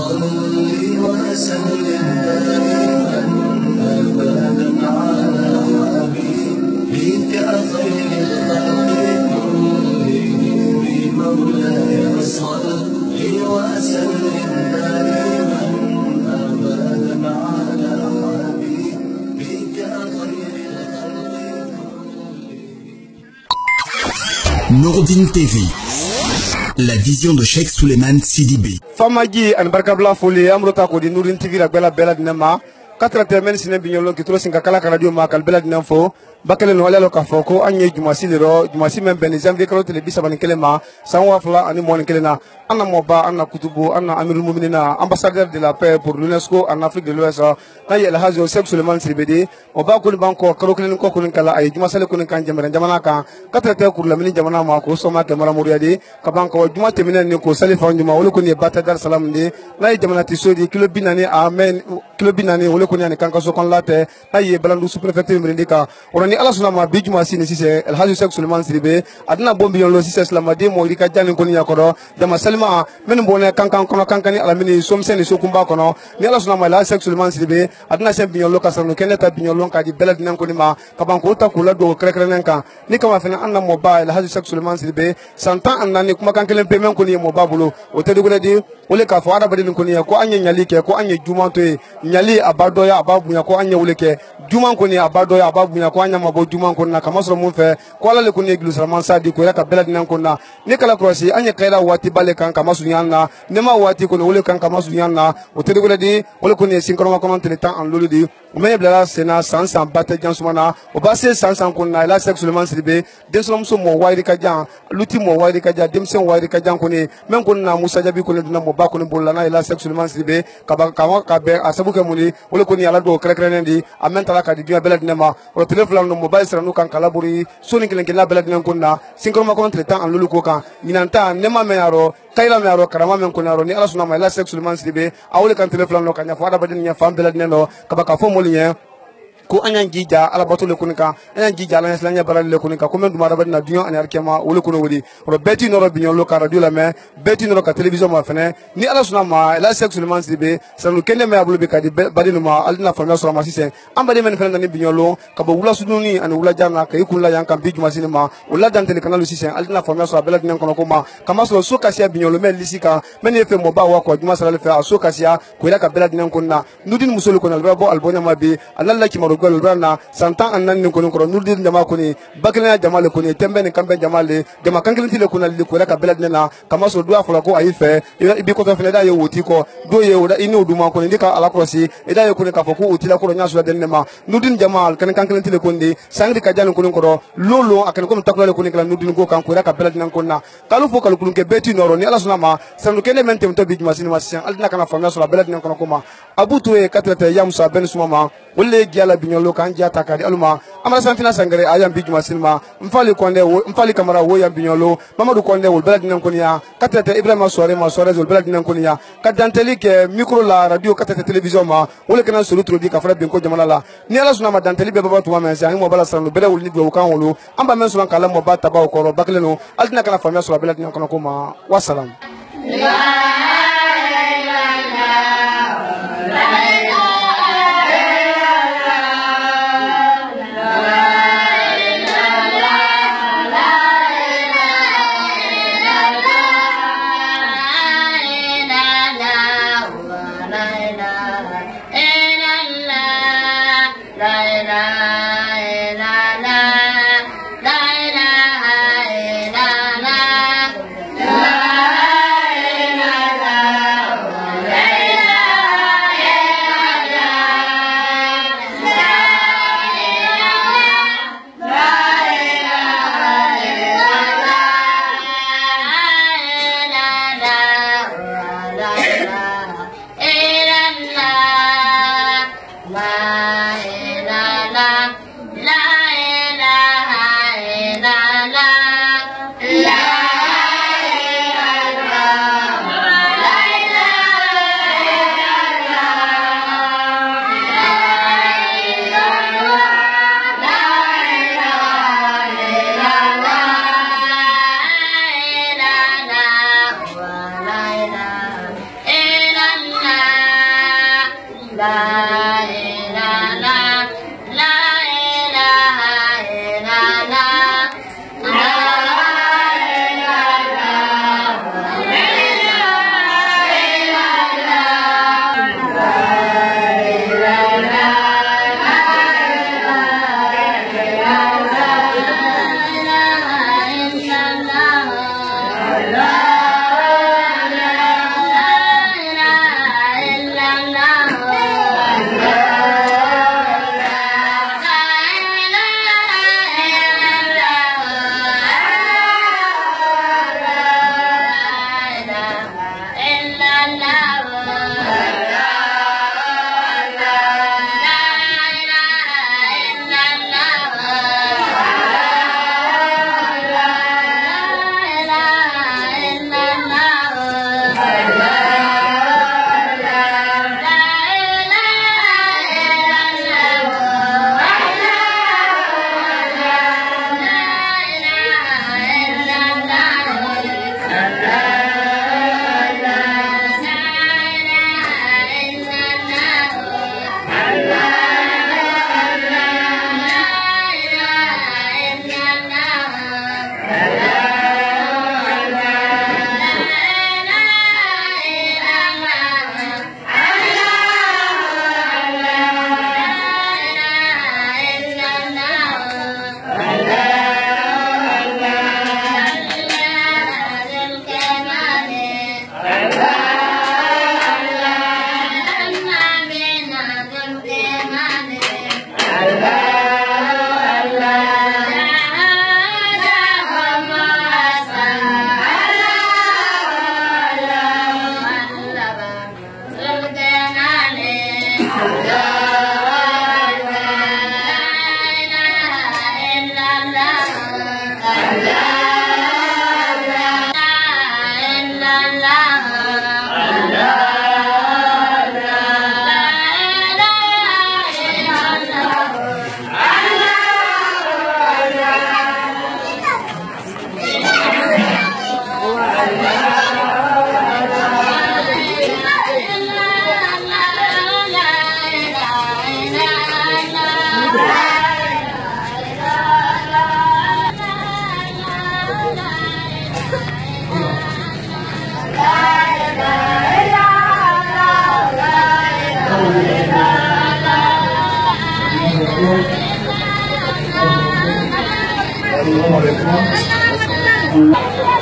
صل وسلم دائما أبدا على حبيبك خير الخلق كلهم مولاي صل وسلم دائما أبدا على حبيبك خير الخلق Nourdine TV, la vision de Cheikh Souleymane Sidibé. Famaji an barkabla foli amrota ko di Nourdine TV la bela dinama 4 men sinen bignolo ki tro singa kala radio ma kal bela dinamfo bakale no alalo ka foko anye jumasi lero jumasi men ben janvier kalo tele bisabani kelema sanwa fla ani mon kelena anna moba anna kutubu anna amirul mu'minina ambassadeur de la paix pour l'UNESCO en Afrique de l'Ouest na yel hajo Cheikh Souleymane Sidibé o ba ko banko karo kelen ko kun kala ay jumasale kun kan jamana kan 4 kur la mini jamana ma ko soma ke mara muriyadi ka banko juma teminen ni ko salifa juma wala ko ni bata dar salam de na jamana ti sodi kilo binani amen kilo binani wala ko ni kan ka so kon late na ye balandu sous préfecture mirindika ni ala sunama bi juma sini sise el haju Cheikh Souleymane Sidibé adna bombi yon lo sise salama de mo rika jani ko ni yakoro jama salima men bonne kankan kono kankani ala mini somseni so kumba kono ni ala sunama la Cheikh Souleymane Sidibé adna sem bi yon lo kasarno keneta bi yon lo ka di belad nan ko ni ma ka banko ta kula do krekre nan kan ni kama fena anna mo ba el haju Cheikh Souleymane Sidibé santan anna ni kuma kankelen pe men ko ni mo babulo o te dugule di wole ka fo ada badin ko ni ko anye nyali ke ko anye juma to nyali abado ya ababu ya ko anye wole ke juma ko ni abado ya ababu ya ko anya mabo juma ko na kama soro mun fe ko ala le ko ni iglu salaman sadi ko ya ka belad nan ko na ni kala krosi anye kaira wati bale kan kama su yanna ne ma wati ko wole kan kama su yanna o te dugule di wole ko ni sinkoro ma ko non temps en lolu di o me bla sena sansan batte jansumana o basse sansan ko na la Cheikh Souleymane Sidibé den solom so mo wayri ka jan luti mo wayri ka jan demsen wayri ka jan ko ni men ko na Musa Jabi ko na mo ba ko ni bolana la Cheikh Souleymane Sidibé ka ba ka be asabu ke muni wole ko ni ala do krekre ndi amen tala ka di dia belad nema o telefon no mobile sera no kan kalaburi soni kelen kelen belad nem ko na sinkoro ma ko non temps en lolu ko kan ninanta nema me yaro kayla me yaro karama men ko yaro ni ala sunama la Cheikh Souleymane Sidibé awole kan telefon no kan ya fada badin nya fam belad neno ka ba ka fo molien ko anyan jija ala batole kunika anyan jija la slanya barale kunika ko men dumara badina dunya an arkema wole kuno wodi ro beti no ro binyo lo ka radio la me beti no ka television ma fene ni ala sunama la Cheikh Souleymane Sidibé sanu kende me abulu be ka di badino ma alina famia so ma sisen ambade men fene ni binyo lo ka ba wula sununi an wula jana ka ikun la yan kan bi juma sinema wula dan tele kanalu sisen alina famia so abela dinen kono ko ma kama so kasia binyo lo men lisika men ye fe mo ba wa ko juma sala le fe so kasia ko ila ka bela dinen konna nudin musulu kono albo albonya ma bi alalla ki maro gol brana santan annan ni kono kono nudin jama koni bakina jama le koni tembe ni kambe jama le jama kankelin tile kona le ko ila ka bela dinen na kama so do afula ko ayife ibi ko to fene da ye woti ko do ye woda inu duma koni ndika ala krosi ida ye koni ka fo ko utila ko nya so den ma nudin jama kan kankelin tile kondi sangri ka janu kono kono lolo akan ko takula ko ni kala nudin ko kan ko ila ka bela dinen konna kalu fo kalu kulun ke beti noro ni ala sunama sanu kene men tem to bi juma sinima sian aldina kana famia so la bela dinen kono koma abutu e katrete ya musa ben sumama wolle giala binyolo kan jata kadi aluma amara sanfina sangare ayam bi juma sinima mfali konde mfali kamara wo ya binyolo mamadou konde wol bela dinen konia katrete ibrahima soare ma soare wol bela dinen konia kadanteli ke micro la radio katrete television ma wolle kana sulu trobi ka fara bin ko jamana la ni ala sunama danteli be baba tuma men sa mo bala sanu bela wol ni do kan wolo amba men sulan kala mo bata ba ko ro bakleno aldina kana famia so la bela dinen kono koma wassalam La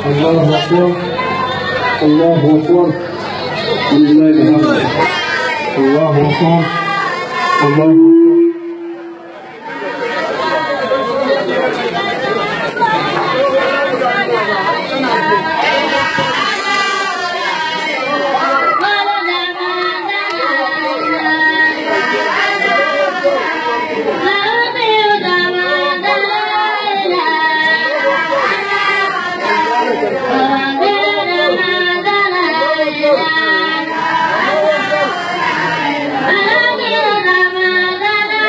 الله أكبر الله أكبر لله الحمد الله أكبر الله أكبر Ramadan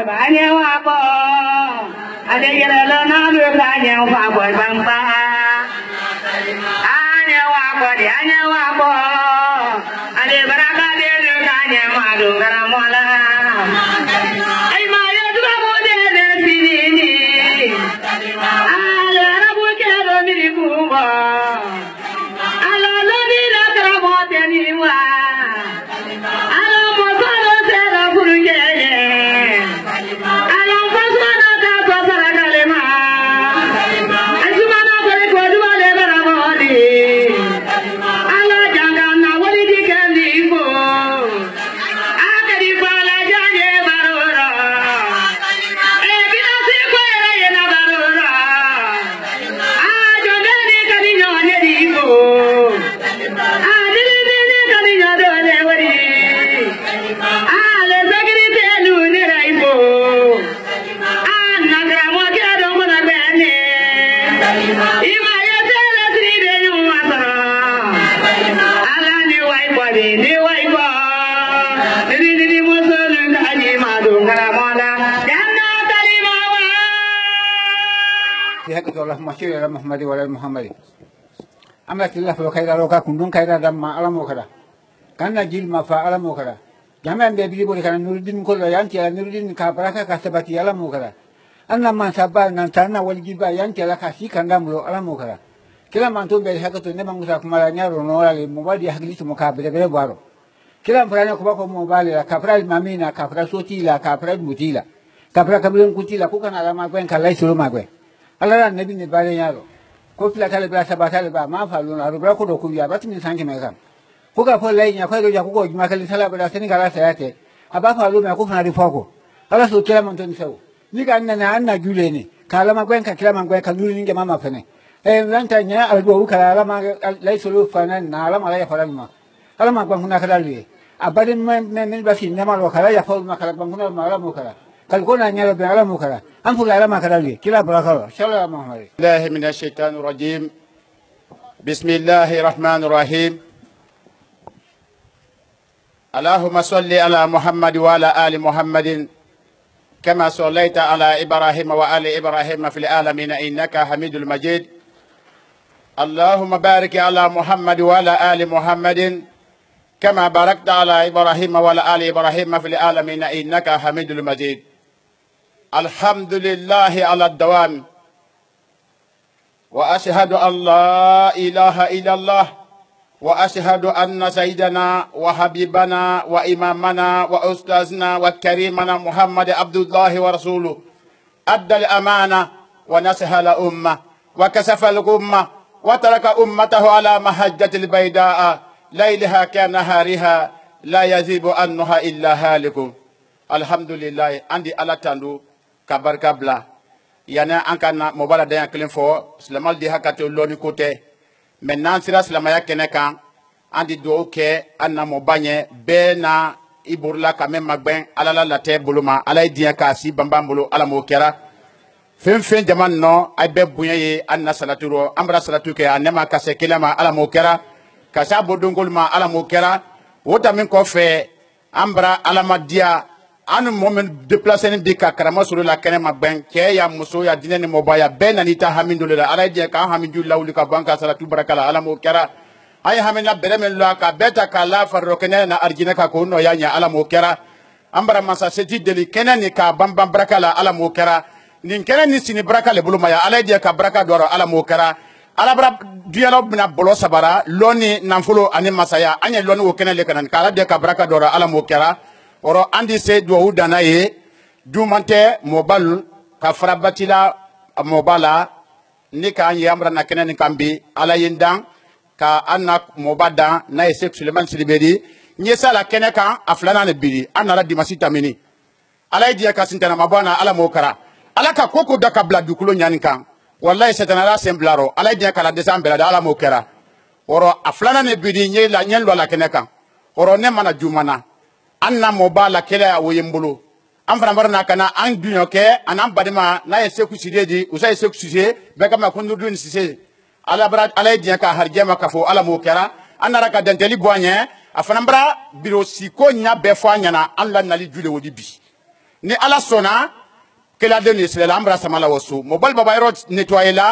banye wako ade yelo na lu banye fa bo bamba anye wako de anye wako ade baraka de lu banye ma du ngaramola ai ma yo du mo de de sinini ala rabu ke do mi buba ala lo ni la kramo de ni wa ala mo so do se la buruye Allah masyur ala Muhammad wa ala Muhammad amratillah fa khayra roka kundun khayra damma ala mokara kanna jil ma fa ala mokara jaman be bi bori kana nuruddin ko la yanti ala nuruddin ka baraka ka sabati ala mokara anna man sabba nan tanna wal jiba yanti ala ka shi kan damlo ala mokara kila man to be hakato ne mangusa kuma la nyaro no ala mo wadi hakli to mo ka be be baro kila mfanya ko bako mo bale la ka fra mamina ka fra sotila ka fra mutila ka fra kamlen kutila ko kana ala ma gwen ka lai suru ma gwen Allah nabi ne bare yaro ko fila tale ba sabata le ba ma fa luna rubra ko do ku ya bati min sanke me kan ko ga fo lai nya ko do ja ko go ma kali sala ba seni kala sayate aba fa luna ko fa ri foko ala so kila man ton saw ni ga anna jule ne kala ma gwen ka kila man gwen ka nuri ninge mama fene ranta nya al do kala ala ma lai solo fa na ala ma ya fa ma ala ma gwen kuna kala li abadin men ba fi nyama lo kala ya fa ma kala gwen kuna ma ala mo kala kalkona nyalo be ala mukara am fula ala makara li kila baraka sallallahu muhammad billahi minash shaitanir rajim bismillahir rahmanir rahim allahumma salli ala muhammad wa ala ali muhammadin kama sallaita ala ibrahim wa ali ibrahim fil alamin innaka hamidul majid allahumma barik ala muhammad wa ala ali muhammadin kama barakta ala ibrahim wa ala ali ibrahim fil alamin innaka hamidul majid الحمد لله على الدوام وأشهد أن لا إله إلا الله وأشهد أن سيدنا وحبيبنا وإمامنا وأستاذنا وكريمنا محمد عبد الله ورسوله أدى الأمانة ونصح الأمة وكشف الغمة وترك أمته على محجة البيداء ليلها كنهارها لا يزيب عنها إلا هالك الحمد لله عندي على تندو kabarka bla yana ankana mobala dayan kelen fo islamal di hakato loni kote maintenant sira islamaya kene kan andi do ke anna mobanye be na iburla kame magben alala late buluma alay diya ka si bambambulo ala mo kera fen jaman no ay be bunye anna salaturo amra salatu ke anema kase kelama ala mo kera kasa bodongol ma ala mo kera wota min ko fe ambra ala madia anu momen déplacer ni dika karama suru la kene magben ke ya muso ya dine ni mobaya ben anita hamindullah ala dia ka hamidullah uli ka banka salatu barakala ala mo kera ay hamina beremen lo ka beta ka la farro kene na arjina ka ko no yanya ala mo kera ambara masa seti deli kene ni ka bambam barakala ala mo kera nin kene ni sini barakale buluma ya ala dia ka baraka doro ala mo kera ala bra dialo bina bolo sabara loni namfulo ani masaya anya loni wo kene le kanan ka ala dia ka baraka doro ala mo kera oro andi se do udana ye dumante mobal ka frabatila mobala ni ka anye amra na kenen kambi ala yindan ka anna mobada na ese Suleiman Silibedi nyesa la keneka aflana ne biri anara dimasi tamini ala idia ka sintana mabana ala mokara ala ka koko daka bla dukulo nyani kan wallahi setana la semblaro ala idia ka la desambela ala mokara oro aflana ne biri nyela nyelwa la keneka oro ne mana jumana anna mobala kele ya woyembulu am fana barna kana an dunyo ke anan badima na yese ku sidedi usay se ku sidé be kama ko nurdun sise ala brat ala dia ka harjema ka fo ala mokera anara ka denteli boanye afana bara biro siko nya be fo anyana alla nali jule wodi bi ni ala sona kila de ni sila ambra samala wasu mobal baba ro nettoyer la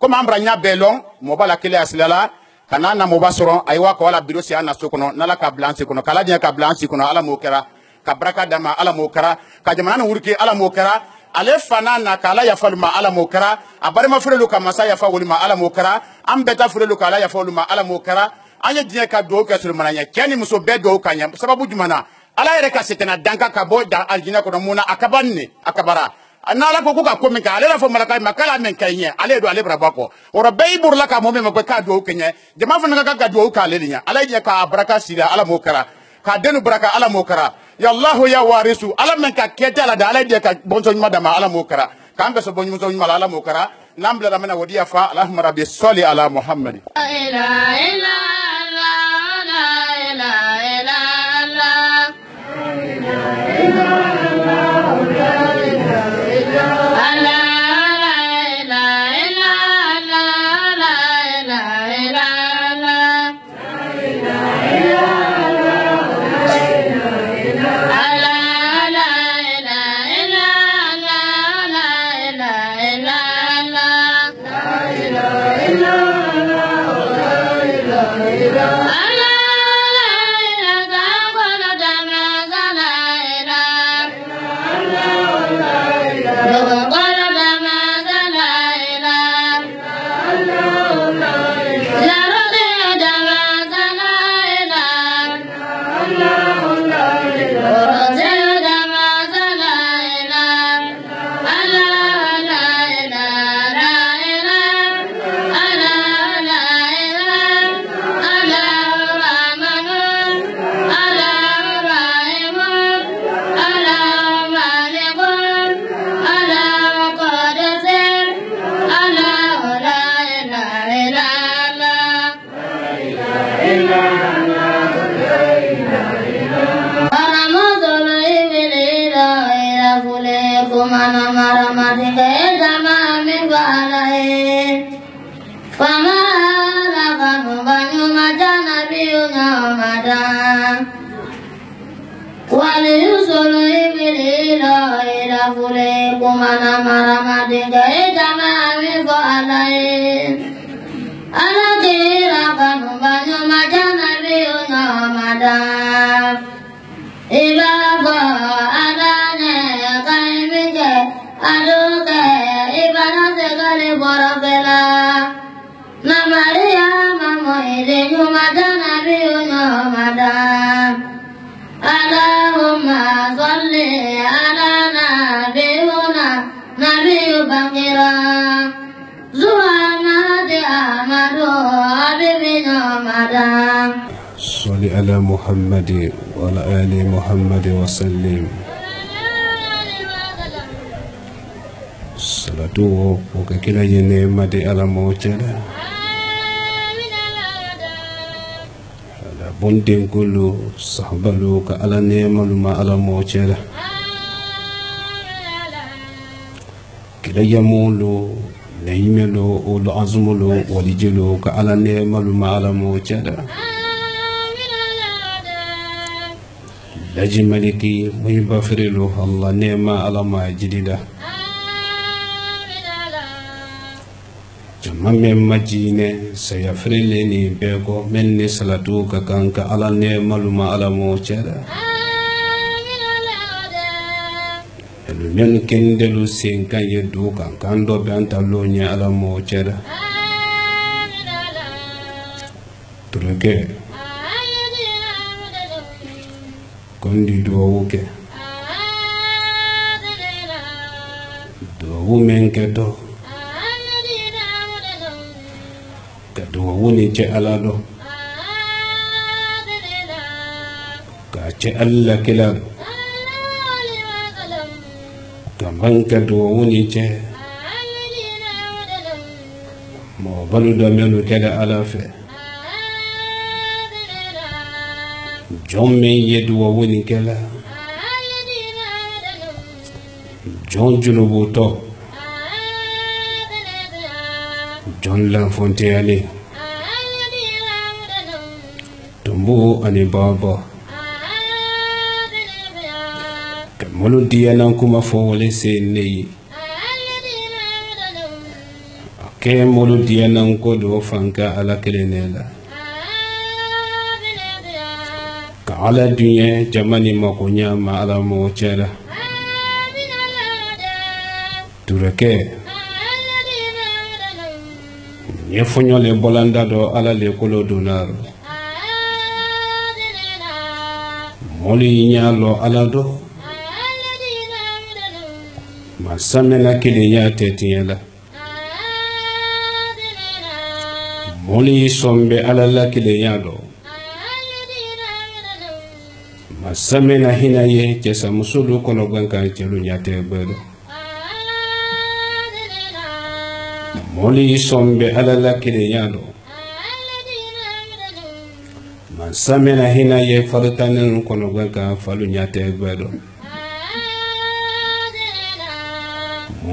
comme ambra nya belon mobala kila sila kana na mobasoro aywa ko wala biro si ana sokono nala ka blanche kono kala dia ka blanche kono ala mokera ka braka dama ala mokera ka jamana wurki ala mokera ale fana na kala ya falma ala mokera abarima furelu ka masa ya fawulma ala mokera ambeta furelu kala ya fawulma ala mokera anya dia ka do ka sulmana nya keni muso be do kanya sababu jumana ala yere ka setena danka ka bo da aljina kono muna akabanni akabara anala ko ka ko min ka ale la fo malaka makala men kaynya ale do ale braba ko ora baybur la ka mo me ko ka do kenya jama fa ka do ka le nya ala je ka baraka sira ala mokara ka denu baraka ala mokara ya allah ya warisu ala men ka kete ala da ala je ka bonso madama ala mokara ka ambe so bonso mala ala mokara nambla da mena wodiya fa allahumma rabbi salli ala muhammad la ilaha illa allah la ilaha illa allah صل على محمد وعلى آل محمد وسلم صلاة وكلا ينمد على موجنا على بندن كل صحبه على نعمل ما على موجنا كلا يمول نيملو والعظملو ولجلو على نعمل ما على موجنا لجي ملكي ميبافر له الله نعمة على ما جديدة جمع من مجينة سيفر لني بيكو مني صلاتوك كانك على نعمة لما على موجودة من كندلو سينكا يدوكا كان دو بانتالوني على موجودة تركي kondi duwawu ke duwawu men ke do ka duwawu ni ce ala do ka ce Allah kila ka banka duwawu ni ce mo balu do melu ke da ala fe John men yeduwa woni kala John junubu to John Lafontaine Tumbu ani baba molu diyanan kuma fo wole se neyi ke molu diyanan ko do fanka ala kelenela ka ala dunya jamani makonya ma ala mo chera tureke ye fonyo le bolanda do ala le kolo donar moli nyalo ala do masamena kilinya tetiyala moli sombe ala la kilinya do masamena hinaye kesa musulu kono ganka chelu nyate bedo moli sombe ala la kilinya do masamena hinaye fartanen kono ganka falu nyate bedo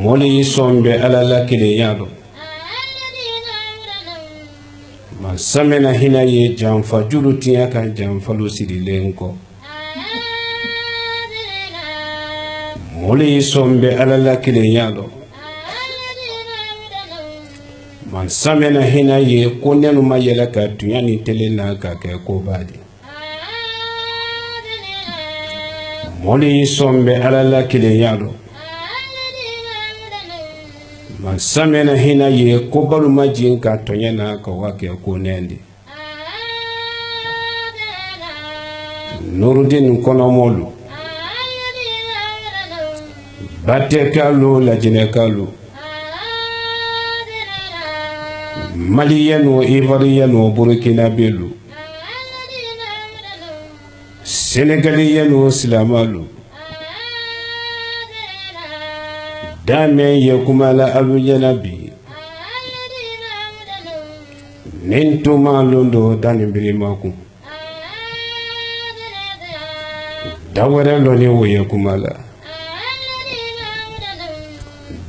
moli sombe ala la kilinya do masamena hinaye jamfa jurutiya kan jamfalu sirilenko moli sombe ala la kilinya do man samena hinaye konenu mayela ka tuyani telena ka ke ko badi moli sombe ala la kilinya do man samena hinaye ko balu majin ka tonyana ka wake ko nendi nurudin kono molu batte kalu la jine kalu maliyen wo ivoiriyen wo burkina belu sénégaliyen wo silamalu dame ye kumala alu janabi nintuma londo dani birimaku dawere loni wo ye kumala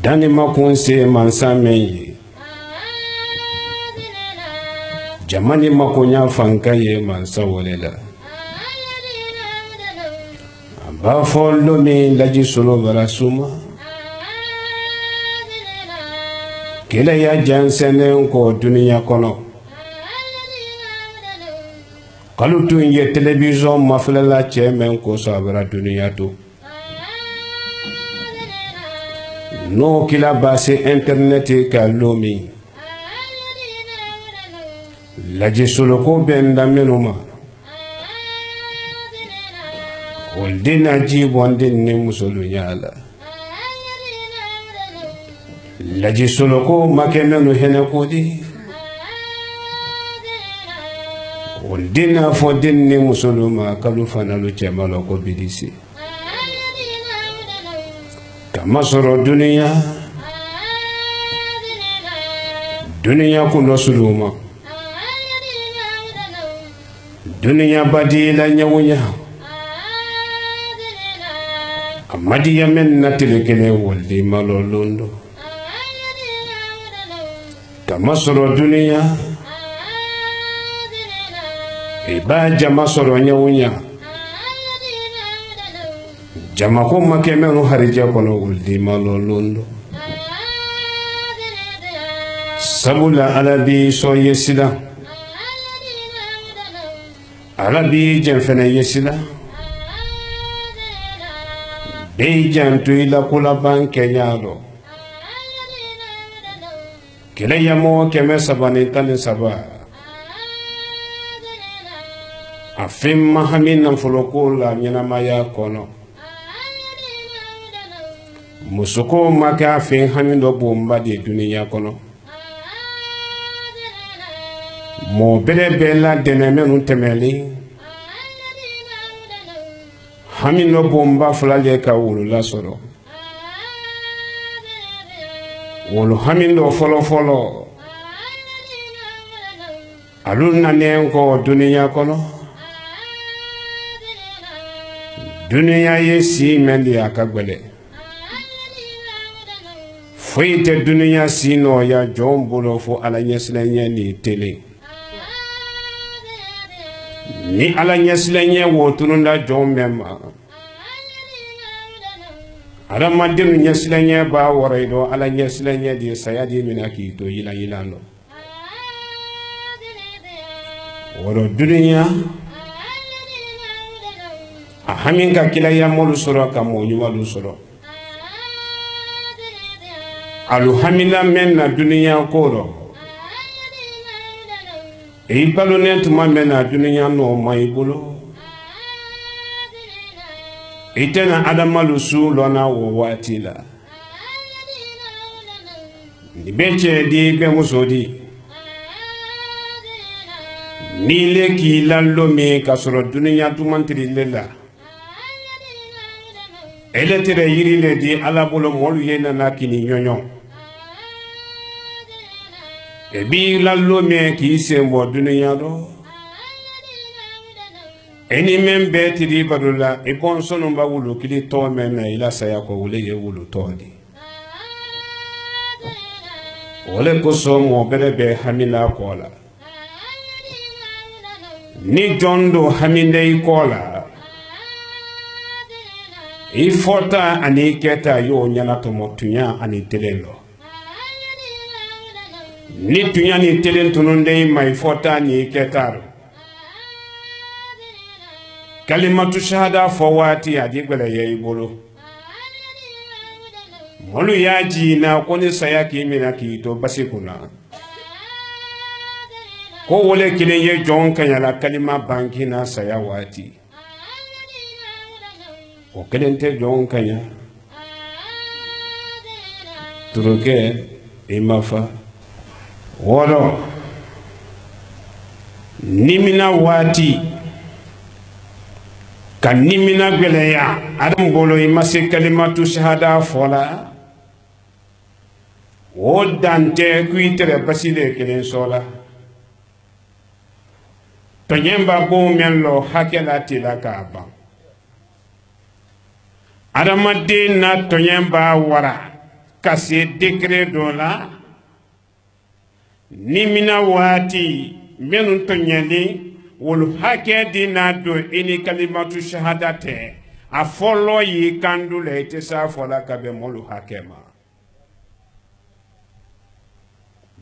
dani makunse mansameyi jamani makonya fankaye mansa wolela aba follo mi laji solo barasuma kele ya jansene ko duniya kono kalutu ye television maflela chemen ko sabara duniya to no kila base internet ka lomi laji suloko benda menuma oldina jibondin ni musulu nyala laji suloko makemenu hene kodi oldina fodin ni musuluma kalufana lu chemalo ko bidisi kamasoro duniya kuno suluma duniya badila nyawunya amadi yamen natilikele woldi malolondo kamasoro duniya iba jamasoro nyawunya jamako makemenu harija kono woldi malolondo sabula alabi so yesida alabi jenfene yesila bei jantu ila kula banke nyalo kile yamo keme sabani tani saba afim mahamin nan fulokula nyana maya kono musuko maka afin hamindo bomba de duniya kono mo bele bela denemenu temeli hamindo bomba fulale ka wulu la soro wulu hamindo folo aluna nenko duniya kono duniya yesi mendi akagbele foyite duniya sino ya jombulo fo ala nyeslenye ni tele ni ala nyeslenye wotununda jombema adamadenw ɲɛsilanɲɛ b'a wɔrɔ i dɔ ala ɲɛsilanɲɛ de saya de minɛ k'i to yilan yilan dɔ wɔrɔ duniya a hami ka kilayamolu sɔrɔ ka mɔɔ ɲumanlu sɔrɔ alu hamila mɛn na duniya ko rɔ i balonen tuma mɛn na duniya n'o ma i bolo i tɛna adamalu su lɔnna o waati la ni bɛ cɛ di i bɛ muso di n'i le k'i lalo min ka sɔrɔ duniya dumantirilen la ele tere yiri le di ala bolo mɔlu ye nana kini ɲɔɲɔ e b'i lalo min k'i sen bɔ duniya dɔ eni men bɛɛ tiri baro la i bɔnsɔnw ba wulu kili tɔ mɛn na i la saya kɔ wule ye wulu tɔ di wale kosɔn mɔɔ bɛrɛ bɛ hamina kɔ la ni jɔn do haminde i kɔ la i fɔta ani i kɛta y'o ɲɛnatɔmɔ tunya ani telen lɔ ni tunya ni telen tununden i ma i fɔta ani i kɛta rɔ kalimatu shahada fɔ waati a di gbɛlɛya i bolo mɔlu y'a jiina ko ni saya k'i minɛ k'i to basi kunna ko wole kelen ye jɔn kaɲala kalima bankina saya waati o kelen tɛ jɔn kaɲa turukɛ i ma fa wɔɔrɔ nimina waati ka nimina gwɛlɛya adam bolo i ma se kalimatu shahada fɔ la o dantɛ ko i tɛrɛ basi de kelen sɔ la tɔɲɛnba bon mɛn lɔ hakɛ la tela k'a ban adamaden na tɔɲɛnba wara ka se dekere dɔ la nimina waati minnu tɔɲɛlen wolu hakɛ di n'a don i ni kalimatu shahada tɛ a fɔlɔ y'i kandu la i tɛ s'a fɔ la ka bɛn mɔlu hakɛ ma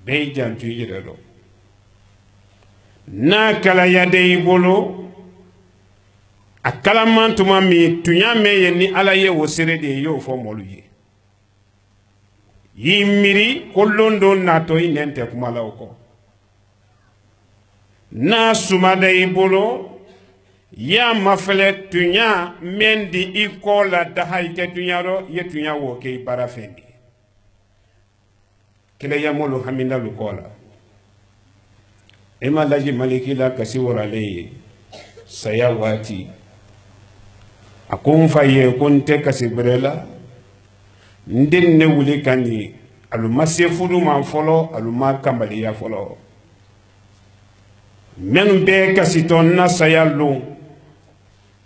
bɛɛ y'i janto i yɛrɛ lɔ n'a kalaya de i bolo a kalaman tuma min tunya mɛn ye ni ala ye o sere de ye y'o fɔ mɔlu ye y'i miiri ko lon don natɔ i nɛn tɛ kuma la o kɔ n'a sumada i bolo y'a mafɛlɛ tunya mɛn di i kɔ la daha i tɛ tunya rɔ i ye tunya wo kɛ i baara fɛn de kelaya mɔlu haminalu kɔ la e ma laji maliki la kasi waralen ye saya waati a ko n fa ye ko n tɛ kasi bɛrɛ la n den ne wuli ka ɲi alu ma se fudu ma fɔlɔ alu ma kanbaliya fɔlɔ minnu bɛɛ kasitɔ n na saya lon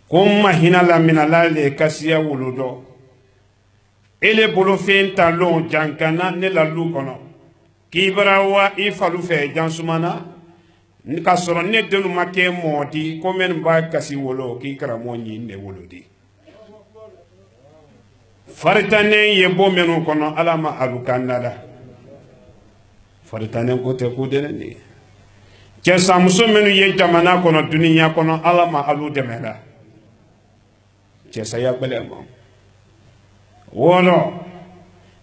ko n ma hinɛ la minala le kasiya wolo dɔ ele bolofɛn ta lon jankana ne la lu kɔnɔ k'i bara wa i falu fɛ jansumana ka sɔrɔ ne denw ma kɛ mɔɔ di ko minnu b'a kasi wolo k'i karamɔgɔ ɲi ne wolo di faritanen ye bɔ minnu kɔnɔ ala ma alu kan nada faritanen ko tɛ ko dɛnɛ de cɛsamuso minnu ye jamana kɔnɔ duniya kɔnɔ ala ma alu dɛmɛ la cɛsaya gbɛlɛ ma wɔɔrɔ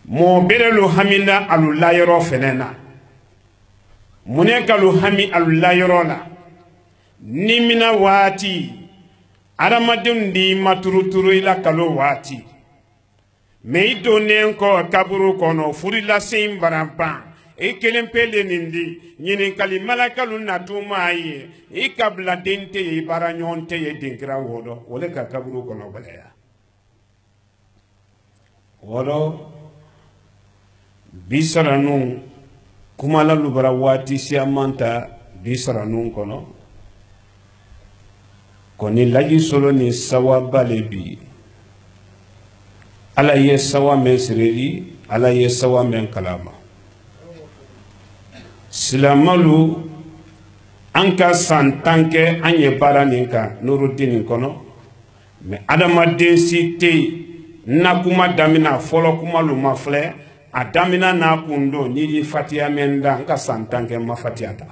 mɔɔ berelu hamina alu layɔrɔ fɛnɛ na munɛ kalu hami alu layɔrɔ la nimina waati adamadenw di maturuturu i la kalo waati mɛ i donnen kɔ kaburu kɔnɔ furilasen baranpan i kelen pele nin di ɲininkali malakalu natuma ye i kabila den tɛ ye i baara ɲɔgɔn tɛ ye denkira wɔɔrɔ o le ka kaburu kɔnɔ gɛlɛya wɔɔrɔ bi saranu kumala lubara waati siyaman ta bi saranu kɔnɔ kɔni laji solo ni sawaba le bi ala ye sawa mɛn sireli ala ye sawa mɛn kalama silamalu an ka san 10 kɛ an ye baara nin kan Nurudini kɔnɔ mɛ adamaden si tɛ na kuma damina folo kuma luma filɛ a damina n'a kun don n'i ye fatiya min da n ka san 10 kɛ n ma fatiya ta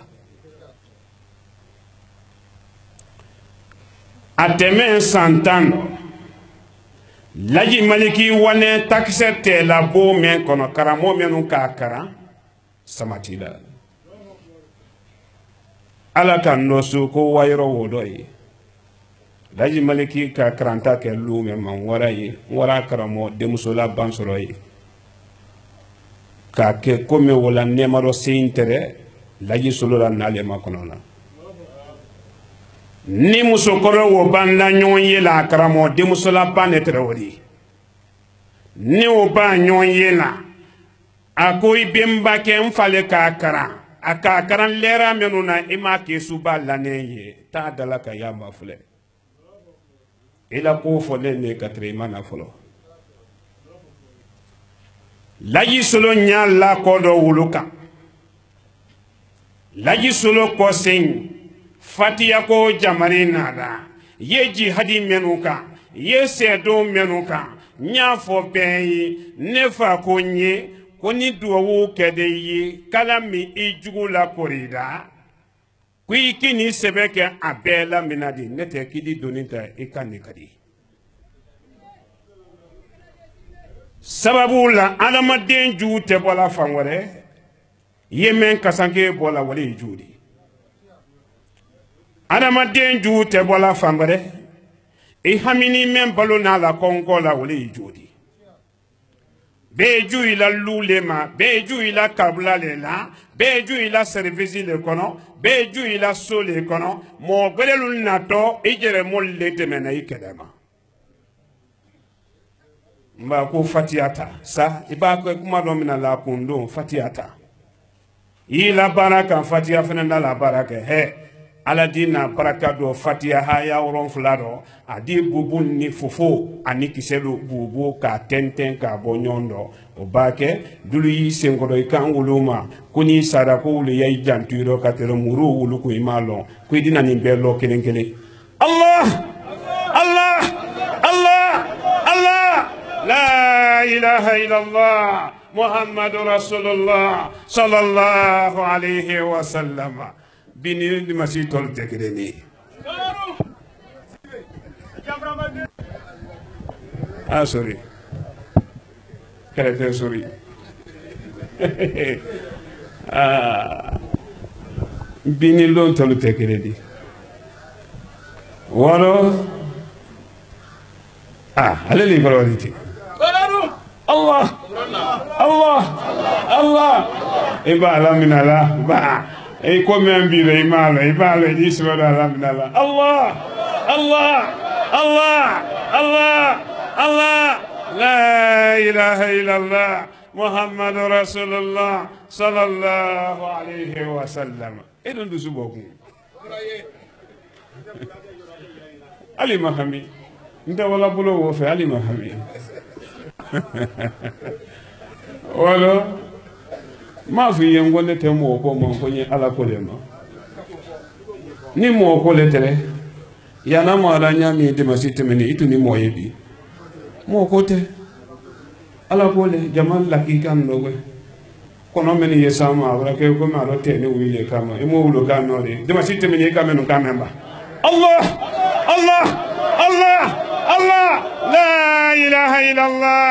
a tɛmɛ san 10 Laji Maliki wane takisɛ tɛ labo min kɔnɔ karamɔgɔ minnu k'a karan samati la ala ka nɔso ko wayɔrɔ wo dɔ ye Laji Maliki ka karanta kɛ lu min ma wara ye wara karamɔgɔ denmuso la ban sɔrɔ ye k'a kɛ komi wala nɛɛma dɔ se in tɛrɛ Laji solo la n'ale ma kɔnɔ na ni musokɔrɔ wo ban la ɲɔgɔn ye la karamɔgɔ denmuso la ban ne tɛrɛ o de ni o ba ɲɔgɔn ye la a ko i benba kɛ n fale k'a karan a k'a karan lɛra minnu na i m'a kɛ suba lanen ye t'a dala ka y'a ma filɛ i la ko fɔlen ne ka tɛrɛ i ma na fɔlɔ Laji solo ɲa la kɔ dɔ wolo kan Laji solo kɔsen fatiya ko jamari nada ye jihadi menu kan ye sedo menu kan nya fo bɛɛ ne fa ko nye ko ni duwawu kɛde ye kala mi i jugu la korida ko i kini sɛbɛ kɛ a bɛɛ la mina di ne tɛ kidi doni ta i ka ne kadi sababu la adamaden jugu tɛ bɔla fan wɛrɛ ye men kasanke bɔla wale i jugu di adamaden jugu tɛ bɔla fan wɛrɛ i hamini men balo n'a la kɔnkɔ la wale i jugu di bɛɛ ju i la lu le ma bɛɛ ju i la kabila le la bɛɛ ju i la servisi le kɔnɔ bɛɛ ju i la so le kɔnɔ mɔgɔ gwɛlɛlu natɔ i jɛrɛ mɔli le tɛmɛna i kɛlɛ ma n b'a ko fatiya ta sa i b'a kɛ kuma dɔ mina la kun don fatiya ta i la baara kan fatiya fana na la baara kɛ hɛ ala di na baraka dɔ fatiya haya 7 dɔ a di bubu ni fofo ani kisɛ do bubu k'a tɛntɛn k'a bɔ ɲɔgɔn dɔ o b'a kɛ dulu y'i senkɔrɔ i kan wolo ma ko n'i sara ko wulu ya i jantu yɔrɔ ka tɛrɛ muru wulu ko i m'a lɔn ko i dina nin bɛɛ lɔ kelen kelen Allah Allah Allah Allah la ilaha illallah Muhammadu Rasulullah sallallahu alayhi wa sallam bini di masi tol tekere ni sorry kare sorry bini lon tol tekere di waro ale li barwati Allah Allah Allah ibala minala ba e ko men bi le imalo di subhana alhamdulillah Allah Allah Allah Allah Allah la ilaha illallah Muhammadur Rasulullah sallallahu alayhi wa sallam edon du suboku ali mahami nda wala bulo wo fe ali mahami wala ma fi yen gonde te mo ko mo ko ni ala ko le ma ni mo ko le tere ya na mo ala nya mi de masite meni itu ni mo yebi mo ko te ala ko le jamal lakika no we kono meni yesama wala ke ko ma ro te ni wile kama e mo wulo ka no de masite meni ka menu ka memba Allah Allah Allah Allah la ilaha illallah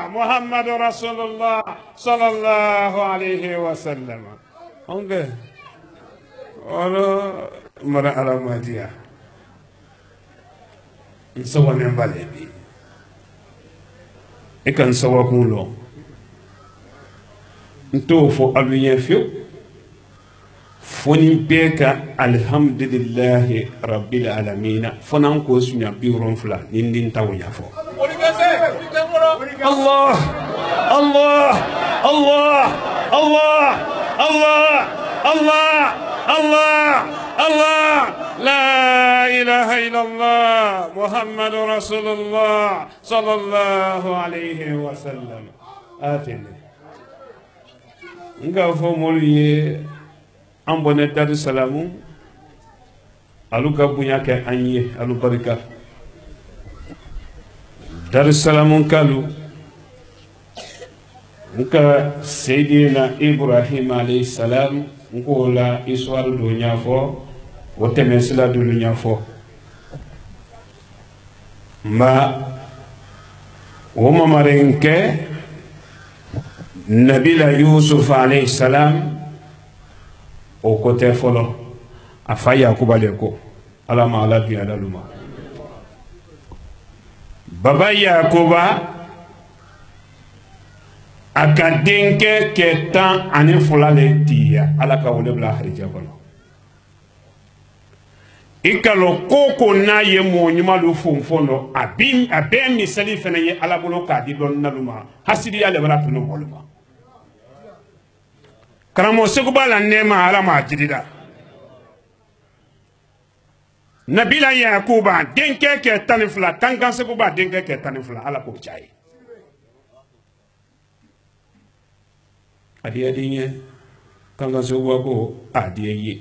Muhammadu Rasulullah sallallahu alayhi wa sallam onge olo mara alamadiya nsawa membale bi e kan sawa kulo nto fo aluyen fio foni beka alhamdulillahi rabbil alamin fonan ko sunya biuron fula nindin tawnya fo Allah Allah Allah Allah Allah Allah Allah Allah la ilaha illallah Muhammadur Rasulullah sallallahu alayhi wa sallam atene nga fo moliye ambone Dar es Salaam alu ka bunya ke anye alu barika Darussalam kalu nka Seydina Ibrahim alayhi salam nko la histoire do nyafo o temesila do nyafo ma o mamarenke Nabila Yusuf alayhi salam o côté folo afa Yakuba leko ala ma ala bi adaluma baba Yakuba aka denke ke tan ani fula le tiya ala ka wole bla harija kono ikalo koko na ye mo nyuma lu fonfono abin abe misali fene ye ala bolo ka di don naluma hasidi ya le bala tunu boluma karamo seguba la nema ala ma jidida Nabila Yakuba denke ke tan fula kankan seguba denke ke tan fula ala ko chai adiya dinye kanga sowa ko adiye ye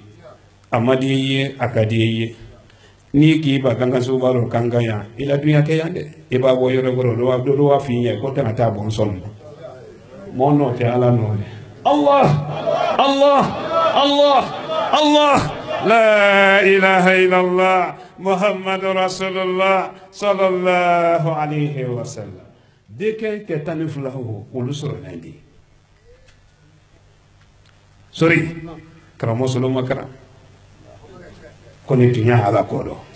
amadiye ye akadiye ye ni ki ba kanga sowa ro kanga ya ila dunya ke yande e ba bo yoro goro do wa finye ko tan ta bon son mono te ala no Allah Allah Allah Allah la ilaha illallah Muhammadur Rasulullah sallallahu alaihi wasallam deke ke taniflahu ulusro nandi sorry karamo solo makara koni tunya ala kodo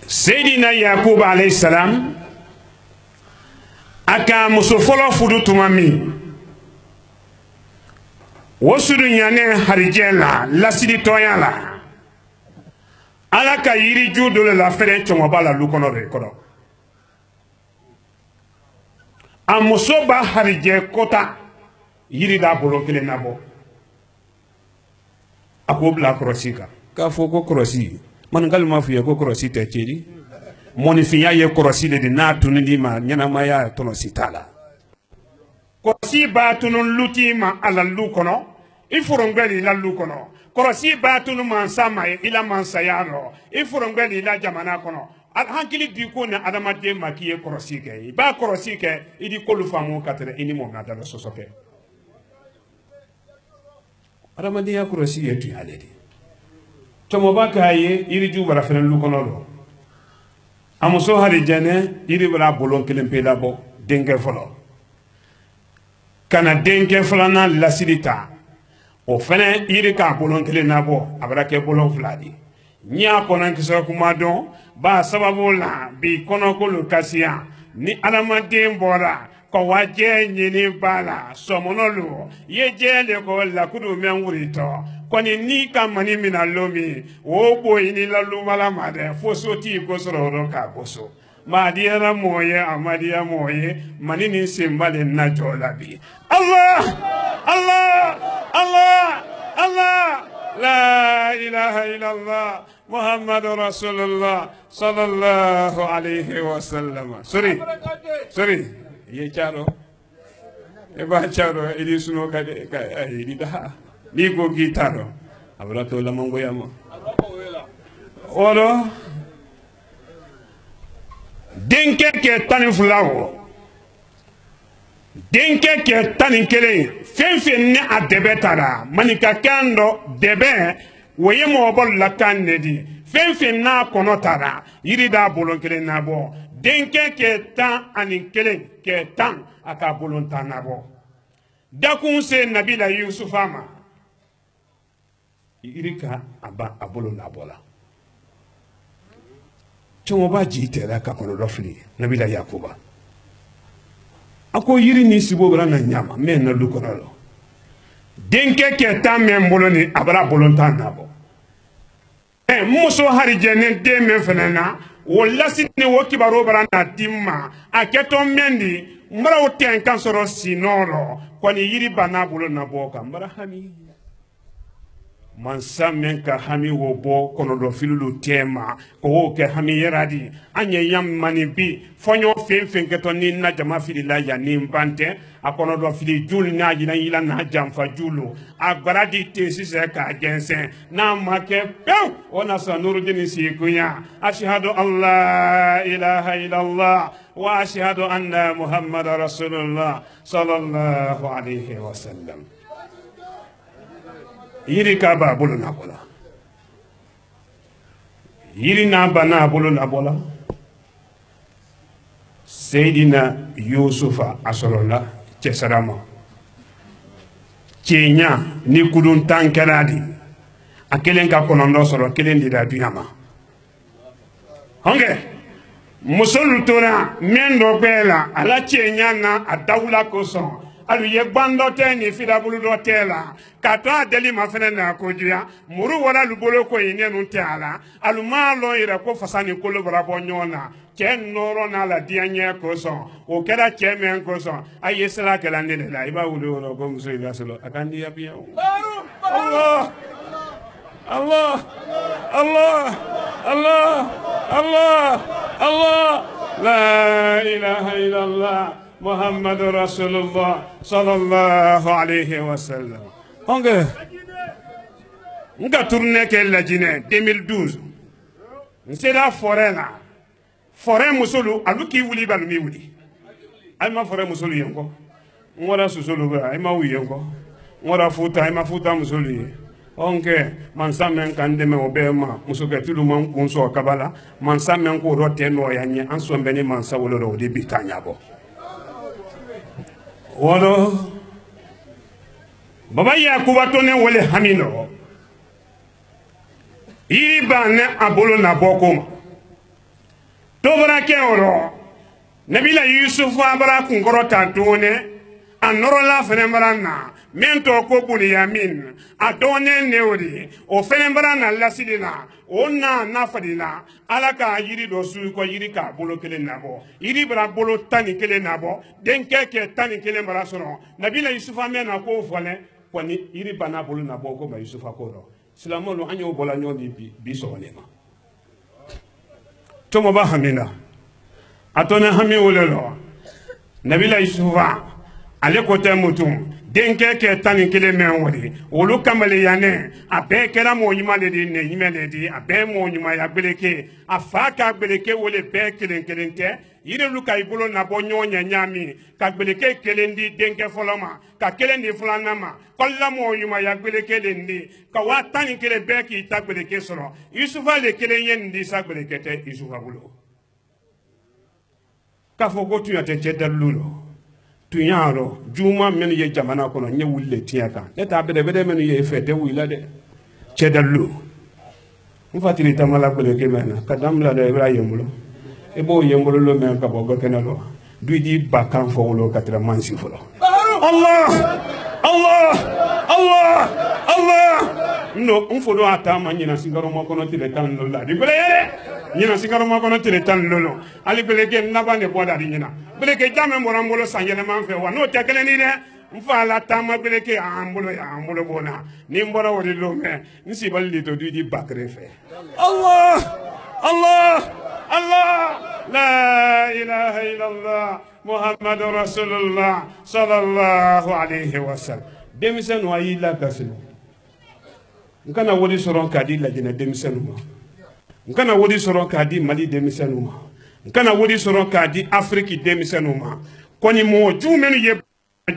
Seydina Yakub alayhi salam aka musofolo fudu tumami wosudu nyane harijela lasidi toyala ala ka yiri judo la fere chongo bala lukono re kodo amusoba harije kota yiri da bolo kele nabo ako bla krosika ka foko krosi man gal ma fiye ko krosi te chedi moni fiya ye krosi le na tunu di ma nyana ma ya tono sitala krosi ba tunu luti ma ala lukono ifurongeli la lukono krosi ba tunu man sama ila man sayano ifurongeli la jamana kono hankili di ko na adamade makiye krosi ke ba krosi ke idi kolu famu katre ini mo na dalo sosoke adamadiya kurosi yetu yaledi tomo bakaye iri jubara fenen lukono amuso hari jane iri bala bolon kelen pela bo denke folo kana denke fulana lasidita o fene iri ka bolon kelen nabo abara ke bolon fuladi nya kono kiso kuma don ba sababu la bi kono ko lokasiya ni adamade bora ko waje nyini bala somonolu ye jele ko la kudu menwurito koni ni ka mani mina lomi wo boy ni la lumala made fosoti ko soro ka boso madiara moye amadia moye mani ni simbale na jolabi Allah Allah Allah Allah la ilaha illallah Muhammadur Rasulullah sallallahu alaihi wasallam sorry ye charo e ba charo ili suno ka ili da ni go gitaro abra to la mongo yamo oro denke ke tani fulawo denke ke tani kele fenfe ne adebe tara manika kando debe woye mo bol la kanedi fenfe na kono tara yiri da bolon kele na bo denke ke tan ani kele ke tan aka bolon tan na bo dakun se Nabila Yusuf ama irika aba abolo na bola chomo ba jitela ka kono rofli Nabila Yakuba ako yiri ni sibo bra na nyama men na lukono denke ke tan men boloni abara bolon tan na bo muso harijene de men fenana wala sinne wo kibaro barana dimma aketo mendi mbara o ten kan soro sinoro kwani yiri bana bulo na boka mbara hami mansa men ka hami wo bo kono do filulu tema ko ke hami yeradi anye yam mani bi fonyo fen ke to ni na jama filila ya ni mbante akono do fili jul na jina ila na jam fa julu agbara te sise ka gensen na make pew ona sa nuruddin sikunya ashhadu an la ilaha illallah wa ashhadu anna muhammadar rasulullah sallallahu alaihi wasallam. Yiri ka ba bolo na bola yiri na ba na bolo na bola Seydina Yusufa asolola cesarama cenya ni kudun tankeradi akelen ka konondo soro kelen dira duyama honge musolu tora mendo bela ala cenya na adawula koson alu ye gbando te ni fidabulu do tela kato adeli mafene na kojuya muru wala lubolo ko yine nun te ala alu malo ire ko fasani ko lo brabo nyona ke noro na la dianye ko so o kera che men ko so aye sala kala ndele la iba wulu no ko muso ila solo akandi ya biya Allah Allah Allah Allah Allah Allah la ilaha illallah Muhammad Rasulullah sallallahu alayhi wa sallam. On a tourné que la Guinée 2012. C'est la forêt là. Forêt Moussolo, à l'ouki wuli balmi wuli. Aïma forêt Moussolo yanko. On a sous-solo, aïma oui yanko. On a fouta, aïma fouta Moussolo. Ok, mansa men kan deme obema musoke tulu man kunso kabala mansa men ko rote no yanye anso mbeni mansa wolo ro di bitanya bo. Wolo baba yakuba to ne wole hamino iba ne abolo na boko to barake oro nabila yusuf abara kungoro tantone anoro la fenembarana mento ko buni yamin adone neori o fenembarana lasidina ona nafadina alaka yiri do su ko yiri ka bolo kele nabo yiri bra bolo tani kele nabo denke ke tani kele bara soro nabila yusufa mena ko fole kwani yiri bana bolo nabo ko ba yusufa ko ro silamolo anyo bola nyodi bi so lema tomo ba hamina atone hami wolelo nabila yusufa ale kote mutum denke ke tani kele men wori wolu kamale yane abe kera mo nyima le di ne nyima le di abe mo nyima ya gbeleke afaka gbeleke wole be kelen ke yire lu kay bolo na bo nyonya nyami ka gbeleke kelendi denke foloma ka kelendi fulanama kolla mo nyima ya gbeleke lendi ka wa tani kele be ki ta gbeleke soro yusufa le kelen yendi sa gbeleke te yusufa bulo ka foko tu ya te dalulo tuyaro juma men ye jamana kono nye wulle tiaka leta bede men ye fete wila de chedalu mfatiri tamala bele kemena kadamla de ibrahim ebo yemolo lo men ka bogo kenalo duidi bakan fo lo katra mansi folo Allah Allah Allah Allah no unfodo atama nyina singaro mo kono tire tan lo la di bele nyina singaro mo kono tire tan lo ali bele ke nabane boda di nyina bele ke jame mo rambolo sangele man fe wa no te kele ni de mfa la tama bele ke ambulo bona ni mbora wori lo me nsi balli to duidi bakre fe Allah Allah Allah la ilaha illallah Muhammad Rasulullah sallallahu alayhi wa sallam demisen wa yila kasino nkana wodi soron kadi la jina demisen ma nkana wodi soron kadi Mali demisen ma nkana wodi soron kadi Afrique demisen ma koni mo jumenu ye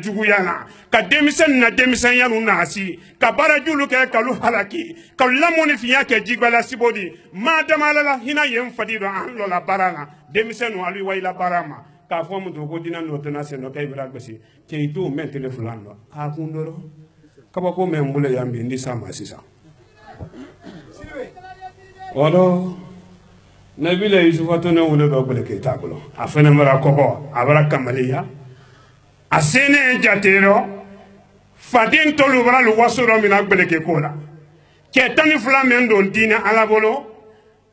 jugu yana ka demisen na demisen yanu nasi ka barajulu ke kalu halaki ka lamoni fiya ke jigbala sibodi madama la hina yem fadido an lola barana demisen walu wayla barama ka fo mu to ko dina no tana se no kay bra gbesi te itu men telephone no ha kundoro ka ba ko men bule yambi ndi sama sisa walo nabila yusufa to ne wole do bule ke tabulo afene mara koko abara kamaliya asene jatero fadin tolu bara lu wasoro mina gbele ke kola ke tani flamen don dina alabolo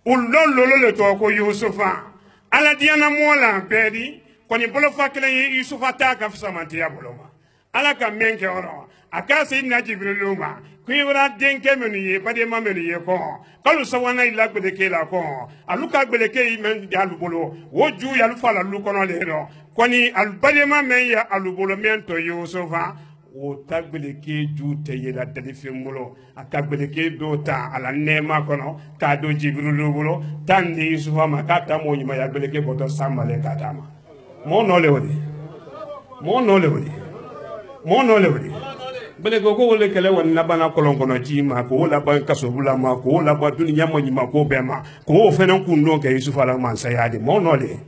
ulol lolo le to ko yusufa ala diana mola bedi koni bolo fakele yusufa ta ka fsamanti ya boloma ala ka menke oro aka sayidina jibril luma kuibra denke menu ye bade ma menu ye ko kalu sawana ila gbeleke la ko aluka gbeleke men di alubolo woju ya lufa la lu kono le ro koni albade ma men ya alubolo men to yusufa o tagbeleke ju te ye la dalife mulo akagbeleke do ta ala nema kono ka do jibrulu bolo tandi yusufa ma kata mo nyima ya gbeleke boto samale katama mo no le wodi mo no le wodi mo no le wodi bele ko wole kele won nabana kolon kono jima ko wala ban kaso bula ma ko wala ba duniya mo nyima ko bema ko o fenen kun don ke yusufa la man sayade mo no le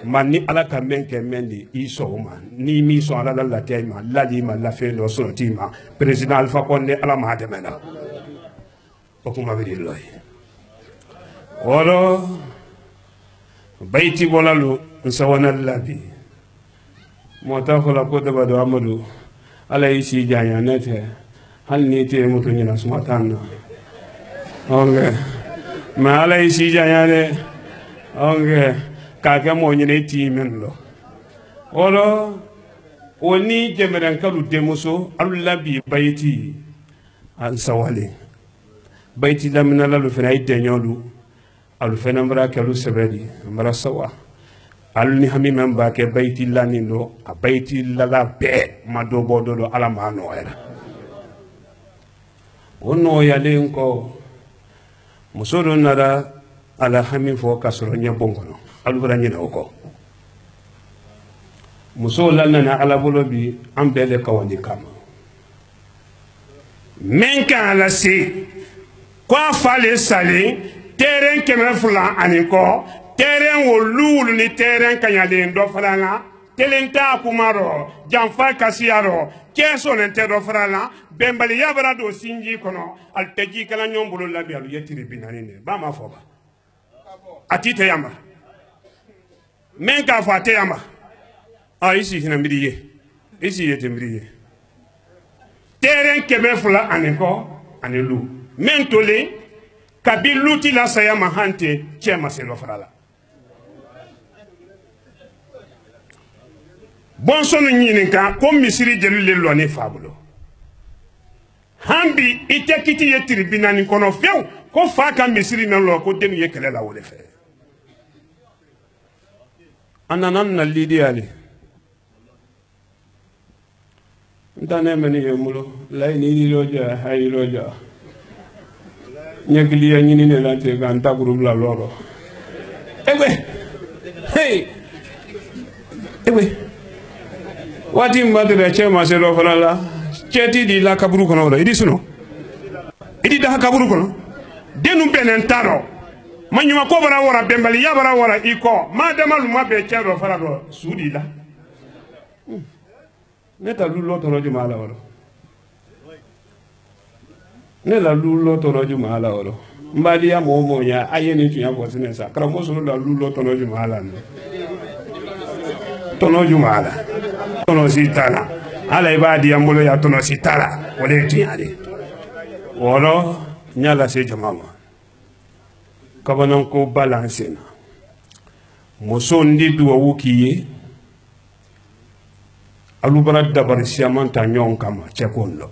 man ni ala ka men ke mendi iso ma ni mi so ala la tema la di ma la fe lo so tima president alpha konde ala ma de mena o kuma be loy oro bayti bolalu sawana labi mota ko la ko de bado amadou alay si janya nete hal ni te mutu nyina sumatana onge ma alay si janya ne onge ka ke mo nyine ti men lo olo oni jemeren kalu demuso alullabi bayti al sawali bayti lamina lalu fena ide nyolu alu fena mbra kalu sebedi mbra sawa alni hami memba ke bayti lanindo a bayti lala be mado bodo ala mano era ono yalen ko musodo nara ala hami fo kasro nyabongono alu bra nyina ko muso lanana ala bolobi ambele kawani kama menka ala si kwa fale sale terrain kemefula aniko terrain wo lulu ni terrain kanyalen do falanga telenta kumaro janfa kasiaro keso lente do falanga bembali yabara do sinji kono al teji kala nyombolo labi alu yetiri binani ne ba ma foba atite yamba menka fa te yamba ici hina mbidiye ici yete mbidiye terrain kemefula aniko anelu mentole kabiluti la saya mahante chema selo falala bon sonu nyininka ko misiri jelu le lo ne fabulo hambi ite kiti ye tribunal ni kono few ko fa ka misiri na lo ko denu ye kele la wole fe ananan na lidi ali ndane meni yemulo lay ni loja hay loja nyagli ya nyini ne lante ga ntaguru la loro ewe hey ewe wati mbadre chema se lo falala cheti di la kaburu kono idi suno idi da kaburu kono denu benen taro manyuma ko bara wora bembali ya bara wora iko madama luma be chero falalo sudi la neta lulo toro juma ala woro ne la lulo toro juma ala woro mbadi ya momo ya ayeni tu ya bosine sa kramo sulu la lulo toro juma ala ne tono juma ala tono sitala ala ibadi ya mbolo ya tono sitala wale tu ya de woro nyala se jamama kabanan ko balance na muso ndi duwa wukiye alubara dabar siamanta nyon kama chekondo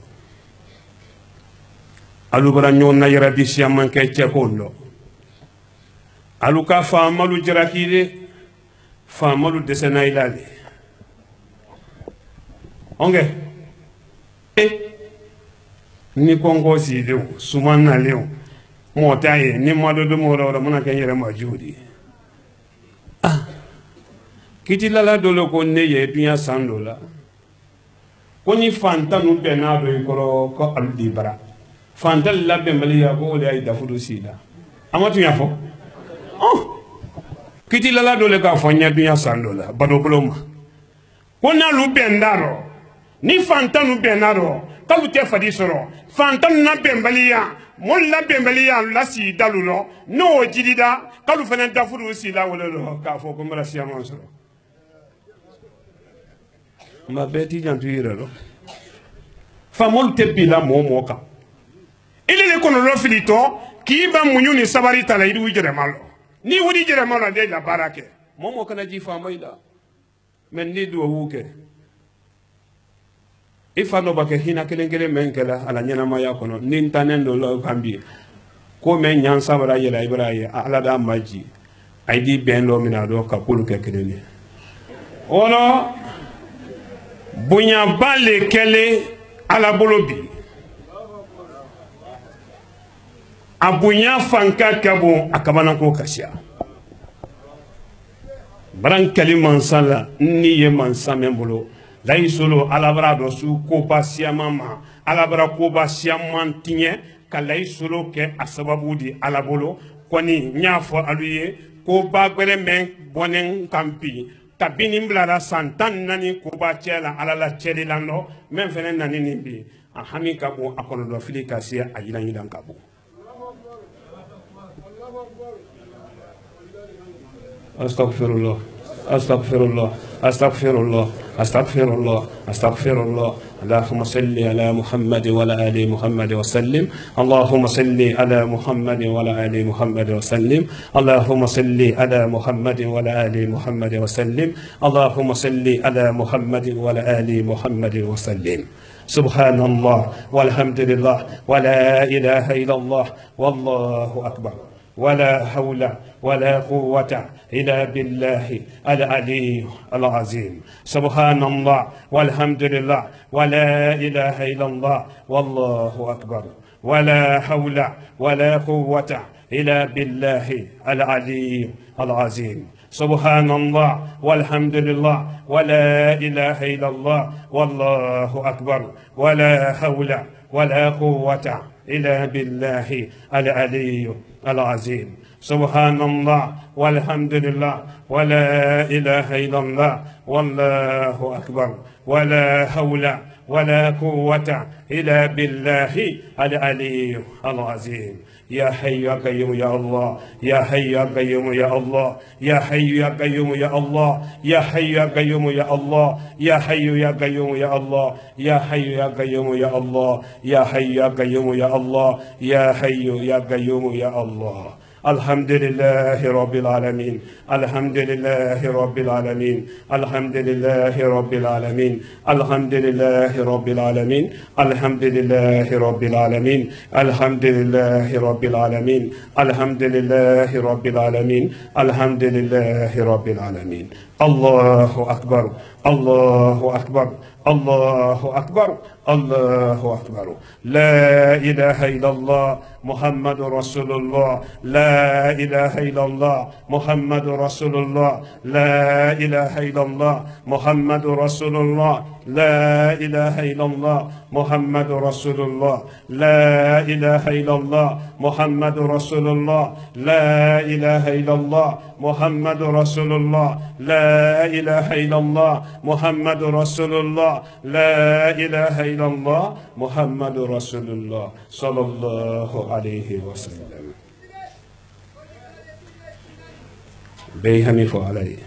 alubara nyon na yara di siaman ke chekondo aluka famalu jirakide famalu desena ilale onge ni kongo si leo sumanna leo motaye ni madodo moro mona ke yere majudi kiti lala dolo ko ne ye dunya sandola koni fanta nu benado ikoro ko aldi bara fanta labbe maliya ko le ay dafudu sida amatu yafo kiti lala dole ka fonya dunya sandola bado bloma kona lu bendaro ni fanta nu benaro kalu te fadi soro fanta na bembaliya mon la bembaliya la si dalulo no jidida kalu fana dafudu sida wala lo ka fo ko mara siamo soro ma beti jantu yirelo famol tebila momoka ile le kono lo filito ki ba munyuni sabari tala idu wujere malo ni wudi jere malo de la barake momo kana ji famoida men ni do wuke ifa no bake hina kelen kelen men kala ala nyana maya kono nin tanen do lo kambi ko men nyan sabara yela ibrahim ala da maji aidi ben lo mina do ka kulu ke kelen ono bunya bale kele ala bolobi abunya fanka kabo akabana ko kasya baran kaliman sala ni ye man samembolo layi solo alabara do su koba siyamama alabara koba siyaman tiɲɛ ka layi solo kɛ a sababu di ala bolo kɔni n y'a fɔ alu ye koba gbɛrɛ mɛn bɔnen kan bi kabini n bilara san 14 koba cɛ la ala la cɛ de la nɔ mɛn fɛnɛ nani nin bi a hami ka bon a kɔnɔdɔ fili ka se a yiran ka bon astagfirullah astagfirullah astagfirullah astagfirullah astagfirullah اللهم صل على محمد وعلى ال محمد وسلم اللهم صل على محمد وعلى ال محمد وسلم اللهم صل على محمد وعلى ال محمد وسلم اللهم صل على محمد وعلى ال محمد وسلم سبحان الله والحمد لله ولا اله الا الله والله اكبر ولا حول ولا قوة إلا بالله العلي العظيم سبحان الله والحمد لله ولا إله إلا الله والله أكبر ولا حول ولا قوة إلا بالله العلي العظيم سبحان الله والحمد لله ولا إله إلا الله والله أكبر ولا حول ولا قوة إلا بالله العلي العظيم سبحان الله والحمد لله ولا إله إلا الله والله أكبر ولا حول ولا قوة إلا بالله العلي العظيم يا حي يا قيوم يا الله يا حي يا قيوم يا الله يا حي يا قيوم يا الله يا حي يا قيوم يا الله يا حي يا قيوم يا الله يا حي يا قيوم يا الله يا حي يا قيوم يا الله يا حي يا قيوم يا الله الحمد لله رب العالمين الحمد لله رب العالمين الحمد لله رب العالمين الحمد لله رب العالمين الحمد لله رب العالمين الحمد لله رب العالمين الحمد لله رب العالمين الحمد لله رب العالمين الله أكبر الله أكبر الله أكبر الله أكبر لا إله إلا الله محمد رسول الله لا إله إلا الله محمد رسول الله لا إله إلا الله محمد رسول الله لا إله إلا الله محمد رسول الله لا إله إلا الله محمد رسول الله لا إله إلا الله محمد رسول الله لا إله إلا الله محمد رسول الله لا إله إلا الله محمد رسول الله صلى الله عليه وسلم بيهمي فعلي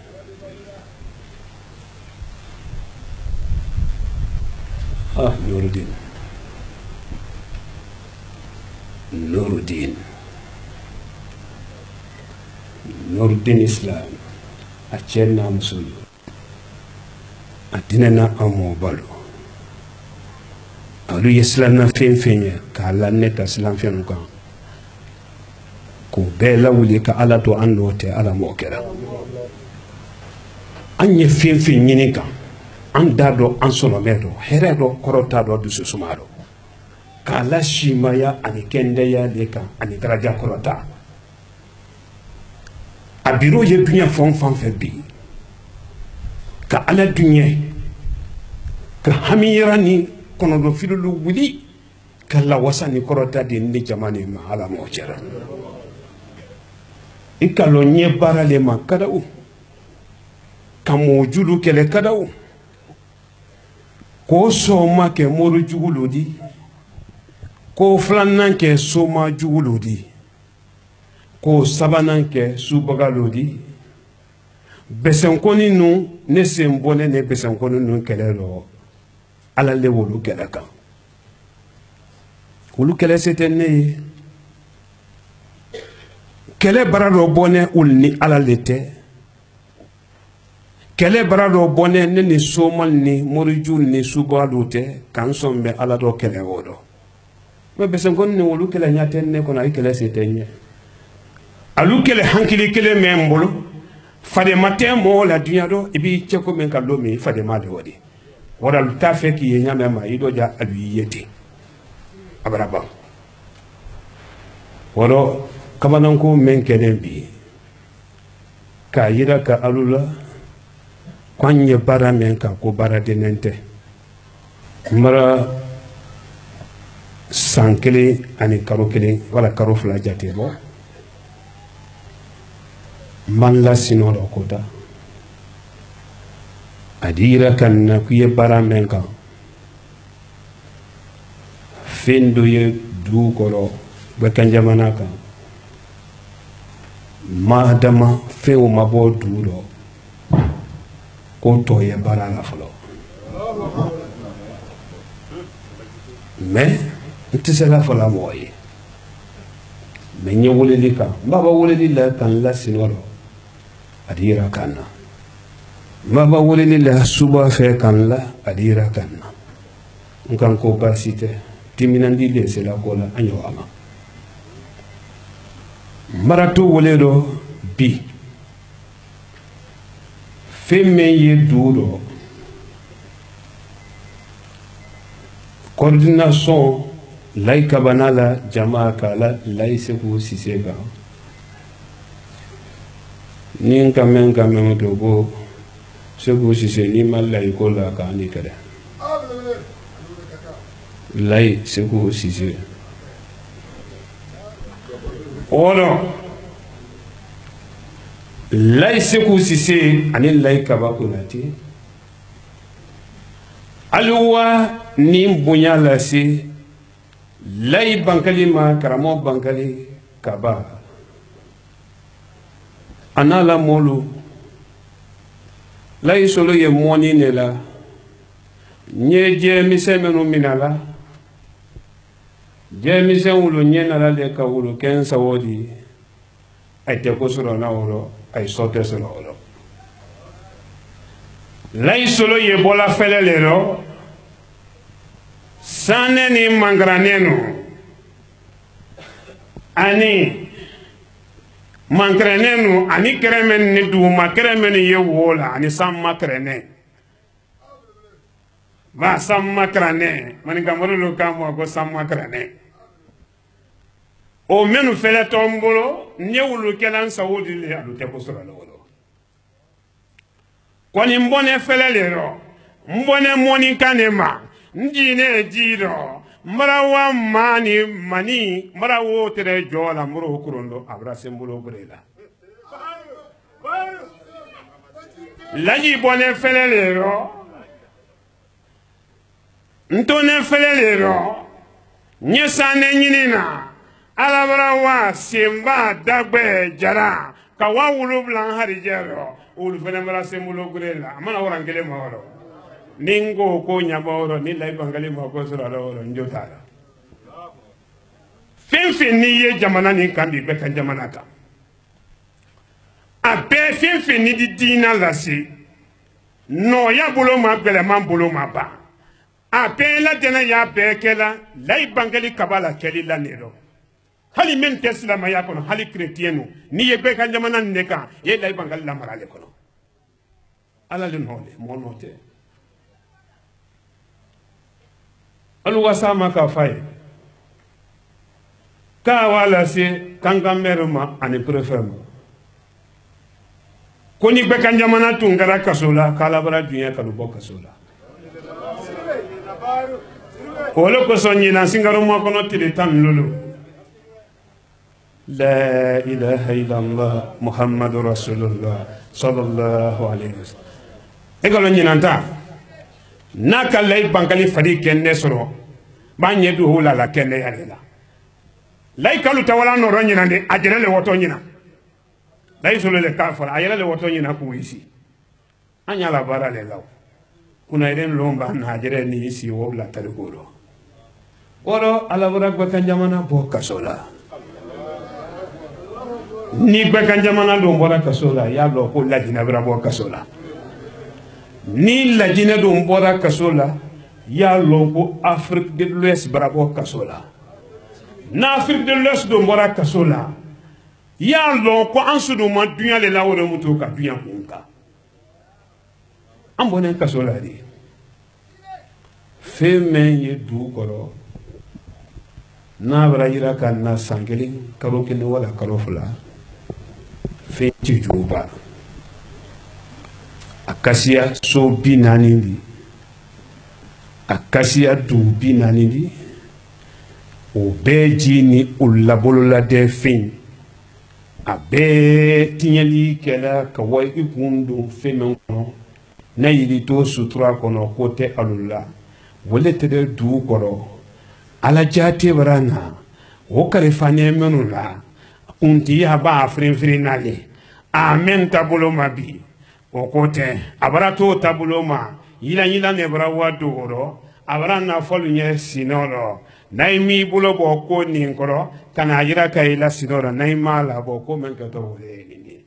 نور الدين نور الدين نور الدين إسلام أتشيرنا مسلم أديننا أمو بالو أولو يسلامنا فين فين كالا نتا سلام فين كان ko bela wuli ka ala to ando te ala mo kera anye fin nyini kan an da do an solo medo here do korota do dusu sumaro kala shimaya ani kende ya de kan ani daraja korota abiro ye dunya fon fe bi ka ala dunya ka hamira ni kono do filulu wuli kala wasani korota de ni jamani ma ala mo kera ikalo nye bara le ma kadau kamo julu kele kadau ko soma ke moru juguludi ko flannan ke soma juguludi ko sabanan ke subagaludi besenkoni nu ne sembone ne besenkoni nu kele ro ala le wolu kele kan wolu kele setenne kele barado bone ulni ala lete kɛlɛ bara dɔ bɔnɛ ne ni somal ni moriju ni subalu tɛ k'an sɔn bɛ ala dɔ kɛlɛ o dɔ mɛ bɛsɛnkɔni ni olu kɛlɛ ɲɛ tɛ ne kɔnɔ a ye kɛlɛ se tɛ ɲɛ alu kɛlɛ hankili kelen mɛ n bolo fadema tɛ mɔgɔ la dunya dɔ i b'i cɛ ko min ka don min fadema de o de wala alu t'a fɛ k'i ye ɲamɛ ma i dɔ ja alu y'i ye ten a bara ban wɔrɔ kabananko min kɛlen bi k'a yira ka alu la k'an ye baara min kan ko baaradennen tɛ n mara san 1 ani kalo 1 wala kalo 2 jate bɔ n b'an lasinɔ dɔ ko da a di yira ka na k'i ye baara min kan fɛn dɔ ye dugu kɔrɔ bɛ kan jamana kan maa dama fɛnw ma bɔ dugu dɔ ko tɔ ye baara la fɔlɔ mais n tɛ se ka fɔla mɔgɔ ye mais n ye weleli kan n b'a bɔ weleli la ka n lasinɔ dɔ a di yira kan na n b'a bɔ weleli la suba fɛ kan la a di yira kan na n kan ko baasi tɛ timinandi de sela ko la an ɲɔgɔn ma marato wele dɔ bi fɛn min ye dugu dɔ coordination layi kabana la jama k'a la layi segu sise kan ni n ka mɛn to ko segu sise n'i ma layi ko la k'an ni kɛlɛ layi segu sise ɔrɔ layi segu sise ani layi kaba konate aliwa ni bonya lase layi bankali ma karamɔgɔ bankali kaba a n'a la mɔlu layi solo ye mɔni de la n ye jɛmisɛn minnu mina la jɛmisɛn wolo ɲɛ nana de ka wolo kɛn sawo di a tɛ ko sɔrɔ na wɔrɔ a ye sɔ tɛ sɔrɔ wɔrɔ layi solo ye bɔla fɛlɛ le rɔ sanɛ ni mankaranɛ no ani mankaranɛ no ani kɛrɛmɛ ni duguma kɛrɛmɛ ni ye wo la ani sanma kɛrɛnɛ ba sanma kɛrɛnɛ maninkamɔri lo kan mɔ ko sanma kɛrɛnɛ o minnu fɛlɛ tɔn bolo n ye wulu kɛla n sago di le alu tɛ ko sɔrɔ la wolo kɔni n bɔnɛ fɛlɛ le rɔ n bɔnɛ mɔni kan de ma n jiinɛ ji rɔ marawa ma ni mani marawo tere jɔ la moro kurondo abra sembolo bure la laji bɔnɛ fɛlɛ le rɔ ntɔnɛ fɛlɛ le rɔ n ye sanɛ ɲini na alabarawa senba dagbɛ jara ka wa wolonwula harijɛ rɔ olu fɛnɛ bara sembolo bure la a mana waran kelen ma wɔrɔ ni n ko ko ɲaba wɔrɔ ni layi bankali ma ko sɔrɔ a la wɔrɔ n jo t'a la fɛn fɛn n'i ye jamana nin kan bi bɛɛ ka jamana kan a bɛɛ fɛn fɛn ni di diina lase nɔɔya bolo ma gɛlɛman bolo ma ban a bɛɛ lajɛlen y'a bɛɛ kɛla layi bankali kaba la kɛli la nin rɔ hali min tɛ silamɛya kɔnɔ hali keretiyɛn no n'i ye bɛɛ ka jamana nin de kan i ye layi bankali lamara le kɔnɔ ala le nɔ le mɔɔ nɔ tɛ alu wasa ma ka fa ye k'a b'a lase kankan mɛri ma ani préfet ma ko ni bɛɛ ka jamana tun kɛra kaso la k'ala bara dunya kanu bɔ kaso la o le kosɔn ɲinan singaroma kɔnɔ tile 17 la ilaha illallah muhammadu rasulullah sallallahu alaihi wasallam e ka ɲinan ta n'a ka layi bankali fadi kɛnɛ sɔrɔ b'a ɲɛ dugu la kɛnɛya de la layi kalu tawala nɔrɔ ɲinan de a jɛnɛ le wɔtɔ ɲinan layi solo le k'a fɔra a yɛrɛ le wɔtɔ ɲinan k'u isi an y'a la baara le la kuna yɛrɛ lɔn b'a na a jɛrɛ ni isi o bila tariko rɔ wɔrɔ alabara gbɛkan jamana bɔ kaso la ni gbɛkan jamana don bɔra kaso la y'a lɔ ko lajinɛ bɛra bɔ kaso la ni lajinɛ dun bɔra kaso la y'a lɔn ko Afrique de l'Ouest bara bɔ kaso la n'Afrique de l'Ouest dun bɔra kaso la y'a lɔn ko an sudu ma dunya le la o de mutu ka dunya kun kan an bɔnen kaso la de fɛn min ye dugu kɔrɔ n'a bara yira ka na san kelen kalo kelen wala kalo fila fɛn ti juguba a kasiya so 40 di a kasiya dugu 40 di o bɛɛ ji ni o labololaden fɛn a bɛɛ tiɲɛli kɛla ka wa i kun don fɛn min kɔnɔ n'a yiri to sutura kɔnɔ ko tɛ alu la wale tɛ dugu kɔrɔ ala jate bara na o kalifaɲɛ minnu la kuntiya b'a firin n'ale amen taabolo ma bi o ko tɛ a bara to taabolo ma yila ne bara wa dogoro a bara nafolo ɲɛ sinɔ lɔ n'a ye m'i bolo bɔ ko nin kɔrɔ ka na yira ka i la sinɔ lɔ n'a ye m'a labɔ ko min kɛtɔ o ye nin ye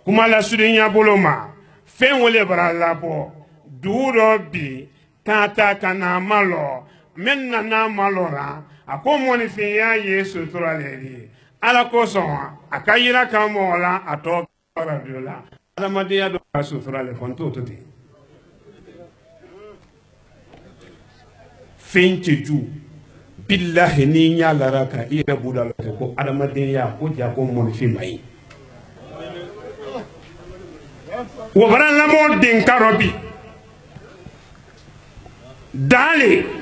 kuma lasurunya bolo ma fɛn wele bara labɔ dugu dɔ bi k'a ta ka na ma lɔ min nana ma lɔ la a ko mɔnifinya ye sutura le ye ala kosɔn a ka yira ka mɔgɔ la a tɔ radio la adamadenya dɔ ka sutura le fɔ n t'o to ten fɛn cɛju billahi ni ɲa lara ka i yɛrɛ b'u la lɔ ko adamadenya ko ja ko mɔnifin ma ɲi wa bara lamɔ den karɔ bi dale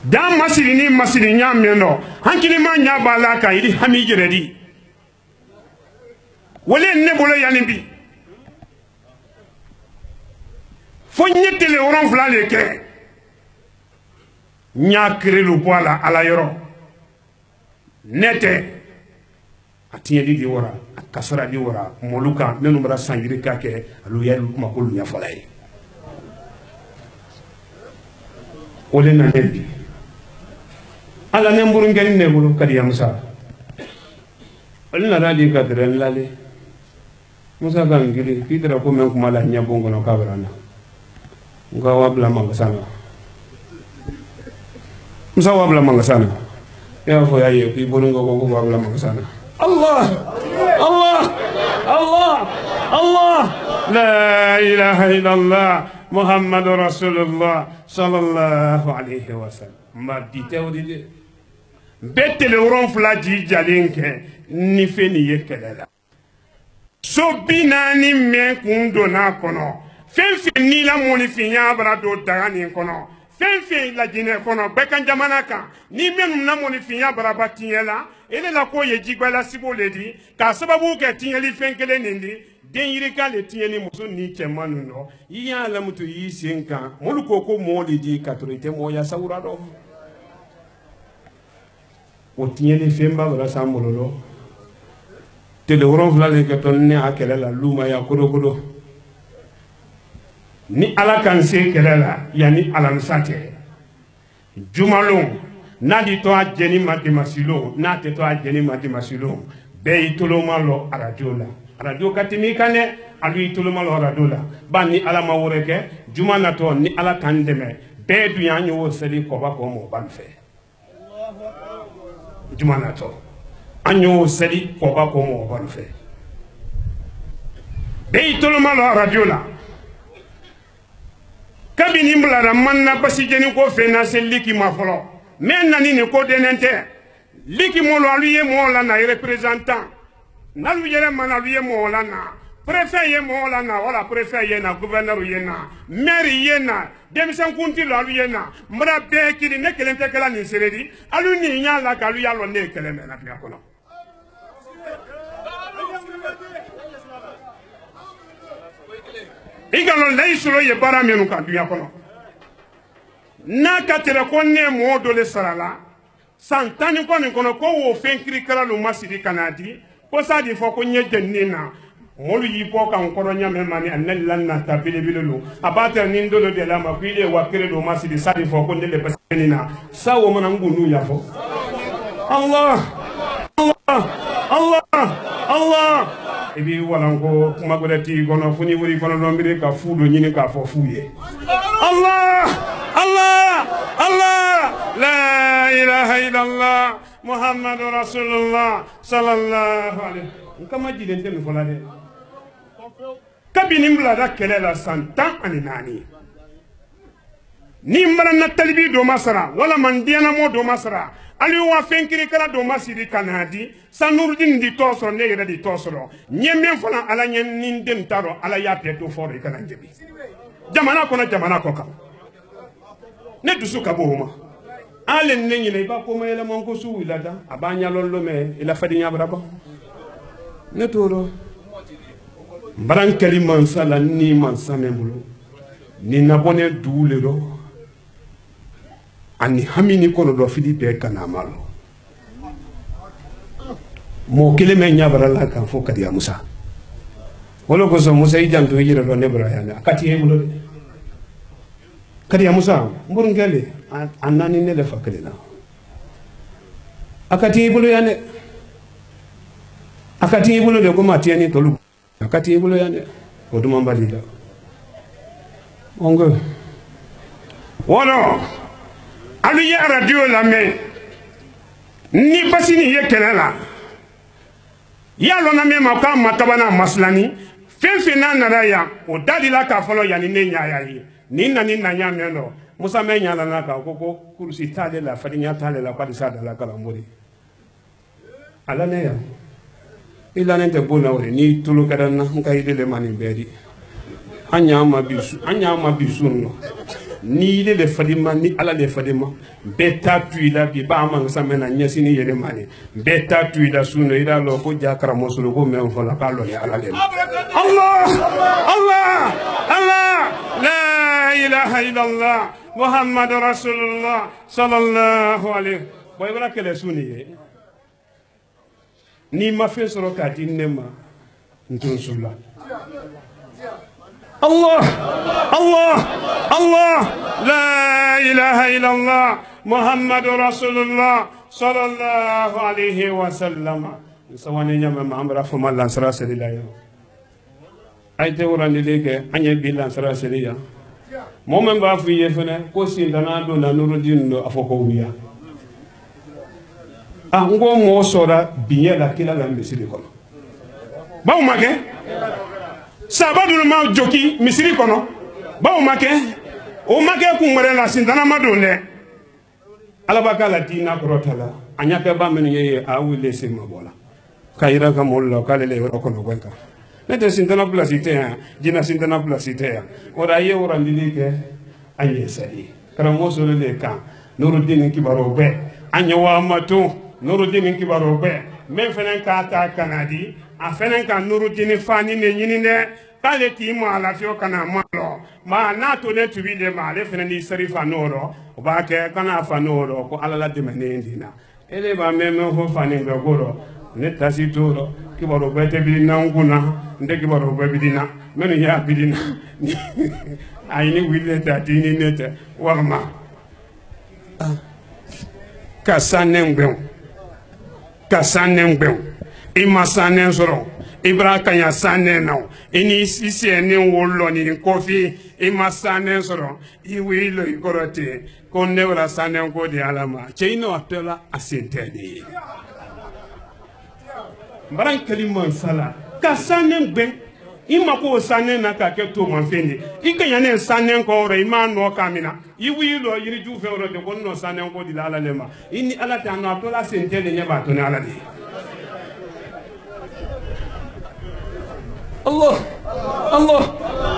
dan masiri ni masiri ɲa mɛn dɔ hankilima ɲa b'a la ka yiri hami yɛrɛ di wale ne bolo yanni bi fo n ye tele 7 le kɛ n y'a kirelu bɔ a la ala yɔrɔ ne tɛ a tiɲɛli de wara a kasara de wara mɔlu kan minnu bara san yiri ka kɛ alu yɛ kuma ko ɲɛfɔla ye o le nana bi ala ne mburunkɛni ne bolo kadiya musa olu nana di ka tere nlale musa ka ngili k'i tera ko mɛn kuma la ɲɛ bon kɔnɔ k'a bara na nka wa bila mangasa na musa wa bila mangasa na e y'a fɔ y'a ye k'i bolo ko wa bila mangasa na Allah Allah Allah Allah la ilaha illallah Muhammadu Rasulullah sallallahu alayhi wa sallam ma dite o de bɛɛ tele 7 ji jalen kɛ ni fɛn nin ye kɛlɛ la so 40 mɛn kun donna kɔnɔ fɛn fɛn ni la mɔnifinya bara don daga nin kɔnɔ fɛn fɛn lajinɛ kɔnɔ bɛɛ ka jamana kan ni minnu na mɔnifinya bara ba tiɲɛ la ele la ko ye jigbala sibo le di k'a sababu kɛ tiɲɛli fɛn kelen nin di den yirika le tiɲɛli muso ni cɛman ninnu dɔ i y'a lamuto y'i sen kan molu ko mɔɔ de di ka sɔrɔ i tɛ mɔɔya sawura dɔn o tiɲɛli fɛn ba bara san bolo dɔ tele 7 le kɛ tɔn ne a kɛlɛ la lumaya kodokodo ni ala kan se kɛlɛ la yanni alamisa tɛ jumalon n'a di to a jɛni ma dimasilon n'a tɛ to a jɛni ma dimasilon bɛɛ y'i toloma lɔ arajo la arajo ka tɛmɛ i kan dɛ alu y'i toloma lɔ arajo la ba ni ala ma wɛrɛ kɛ juma natɔ ni ala kan dɛmɛ bɛɛ dun y'an y'o seli kɔba kɔ mɔgɔ ba fɛ juma natɔ an y'o seli kɔba kɔ mɔgɔ ba fɛ bɛɛ y'i toloma lɔ arajo la kabini bilara manna basi jeni ko fɛn na se liki ma fɔlɔ mais nani ni ko denen tɛ liki mɔlu alu ye mɔgɔ la na représentant n'alu yɛrɛ mana alu ye mɔgɔ la na préfet ye mɔgɔ la na wala préfet ye na gouverneur ye na maire ye na denmisɛn kunti lo alu ye na n bara bɛɛ kiri ne kelen tɛ kɛla nin seere di alu ni y'a la k'alu y'a lɔ ne ye kɛlɛ mɛn lafiya kɔnɔ i ka lɔn layisolo ye baara minnu kan dunya kɔnɔ n'a ka tɛrɛ ko ne mɔgɔ dɔ le sara la san 10 kɔni kɔnɔ ko wo fɛn kirikara lu ma siri ka n'a di ko sa de fɔ ko n ye jɛnini na mɔlu y'i bɔ ka n kɔrɔ ɲamɛ ma ni a ne lanna ta belebele lo a b'a tɛ ni dɔ de la ma ko ile wa kere do ma siri sa de fɔ ko ne le bɛ sɛni na sa wo mana n gunnu ya fɔ Allah Allah Allah Allah ibi walanko kuma godati kono funi wuri kono do mbiri ka fudo nyini ka fo fuye Allah Allah Allah la ilaha illallah muhammadur rasulullah sallallahu alaihi kama jidente mi folade kabini mbula kelela santa ani nani ni mbara na talibi do masara wala mandiana mo do masara ali wa fenkiri kala do masiri kanadi sanurdin di tosoro ne yere di tosoro nyemmen fana ala nyen nin den taro ala yaate to foro kana jebi jamana kono jamana ko kam ne dusu ka bohuma ale nenyi ne ba ko mayela mon ko su wilada abanya lollo me ila fadi nyabra ba ne toro baran kaliman sala ni man samembulo ni nabone duulero ani hamini kono do Philippe kanamalo mo keleme nyabara la kan fo kadiya Musa wolo ko so Musa ijanto yira do nebra yana akati hebulo kadiya Musa mbur ngele annani ne le fakalina akati hebulo yana akati hebulo de ko matiani tolu akati hebulo yana o dum mbalida ongo wono alu ya radio la me ni pasini ye kelela ya lo na me maka makabana maslani fenfe na naraya o dalila ka folo ya ni nya ya yi ni na nya meno Musa me nya la na ka koko kursi tale la fadinya tale la padisa da la kala mori ala ne ya ila ne te bona ore ni tulu kadanna ngai dele mani bedi anya ma bisu no ni le fadima ni ala le fadima beta tuila bi ba ma samena nyasini yele mani beta tuila suno ida lo ko jakara mosulu ko men fola kalo ya ala le Allah Allah Allah la ilaha illallah muhammadur rasulullah sallallahu alaihi boy wala kele suni ni ma fe soro ka dinema ntun sulla Allah Allah Allah la ilaha illallah muhammadur rasulullah sallallahu alaihi wasallam sawani nyama amra fama lansara selila yo ayte worande leke anye bi lansara selila momen ba fu yefene ko sindana do na nurudin do afoko wiya ngo mo sora biye la kila la misiri kono bawo make sabadu ma joki misiri kono bawo make o make ku ngere la sindana madone alabaka la dina korotala anyaka ba men ye awile se mabola kaira ka mollo kalele ro kono gwenka nete sindana plasite ya jina sindana plasite ya ora ye ora ndilike anye sadi kala mo so le ka nurudin kibaro be anyawa matu nurudin kibaro be men fenen ka ta kanadi a fenen ka nurudin fani ne nyini ne kale ti mo ala fio kana malo ma na to ne tubi de ma le fenen di sarifa noro o ba ke kana fa noro ko ala la de menendina ele ba meme ho fani be goro ne tasitoro kibaro be te bi na nguna nde kibaro be bidina menu ya bidina ayini wile ta dini nete warma kasanengbe ima sanen soro ibra kanya sanen no ini sisi ni wolo ni kofi ima sanen soro iwilo ikorote konne wala sanen ko di alama cheino atela asinteni baran kalima sala kasanengbe ima ko sanen na ka ke to man fendi ikanya ne sanen ko re ima no kamina iwilo yiri ju fe oro de konno sanen ko di ala lema ini ala ta no atola sentele nya ba to ne ala di Allah Allah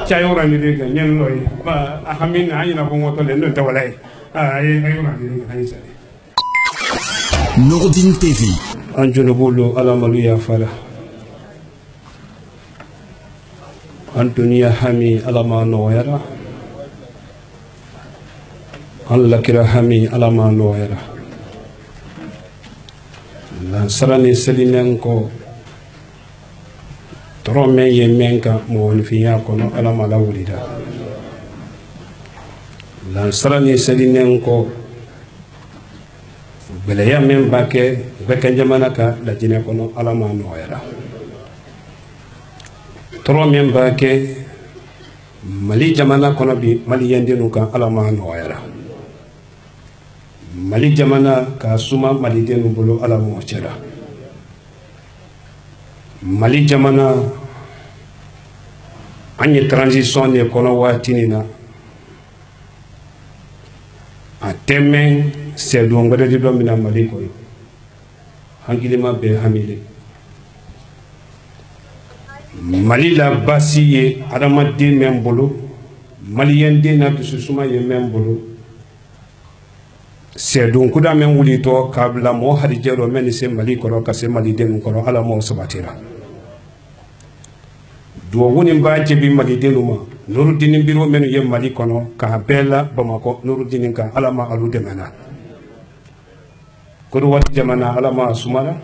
chayora mi de nyen loy ba ahamin ayina ko ngoto le no tawalay ay ayora mi de ay sare Nordin TV anjuno bolo ala maluya fala Antonia hami alama noyara Allah kira hami alama noyara la sarani selinenko Rome ye menka mo fiya kono ala mala wulida lan sarani selinenko bele ya men bake beke jamana ka la jine kono ala ma noyara tɔrɔ min b'a kɛ Mali jamana kɔnɔ bi maliyɛndenw kan Ala ma nɔgɔyara. Mali jamana ka suma malidenw bolo Ala m'o cɛra. Mali jamana an ye transition de kɔnɔ waati nin na a tɛ mɛn sɛdon wɛrɛ de dɔ mina Mali kɔnɔ hakilima bɛɛ hamile. Mali la basi ye adamaden mɛn bolo maliyɛnden na dususuma ye mɛn bolo sɛdon kuda mɛn wulitɔ k'a bila mɔgɔ harijɛ dɔ mɛn ni se Mali kɔrɔ ka se malidenw kɔrɔ Ala m'o sabatira. Duwawu nin b'a jaabi malidenw ma Nurudini biro minnu ye Mali kɔnɔ k'a bɛɛ la Bamakɔ Nurudini kan Ala ma alu dɛmɛna. Kodowari jamana Ala ma sumala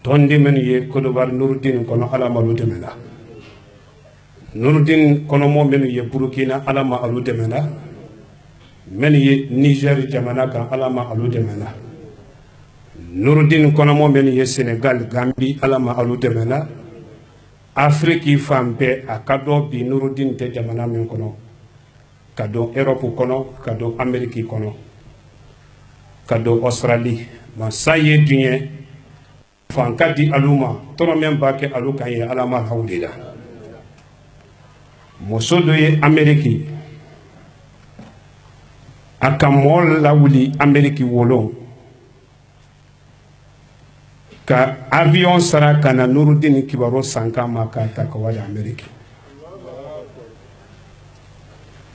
tɔnden minnu ye Kodowari Nurudini kɔnɔ Ala ma alu dɛmɛna. Nurudini kɔnɔmɔ minnu ye Burukina Ala ma alu dɛmɛna. Minnu ye Niger jamana kan Ala ma alu dɛmɛna. Nurudini kɔnɔmɔ minnu ye Senegal Gambie Ala ma alu dɛmɛna. Afrique fan bɛɛ a ka dɔn bi Nurudini tɛ jamana min kɔnɔ ka dɔn Europe kɔnɔ ka dɔn Amérique kɔnɔ ka dɔn Australie masa ye duɲɛ fan ka di alu ma tɔrɔ min b'a kɛ alu kan ye Ala ma haw de la. Muso dɔ ye Amérique a ka mɔgɔ lawuli Amérique wolon ka avion sara ka na Nurudini kibaro sanka ma k'a ta ka wali Amérique.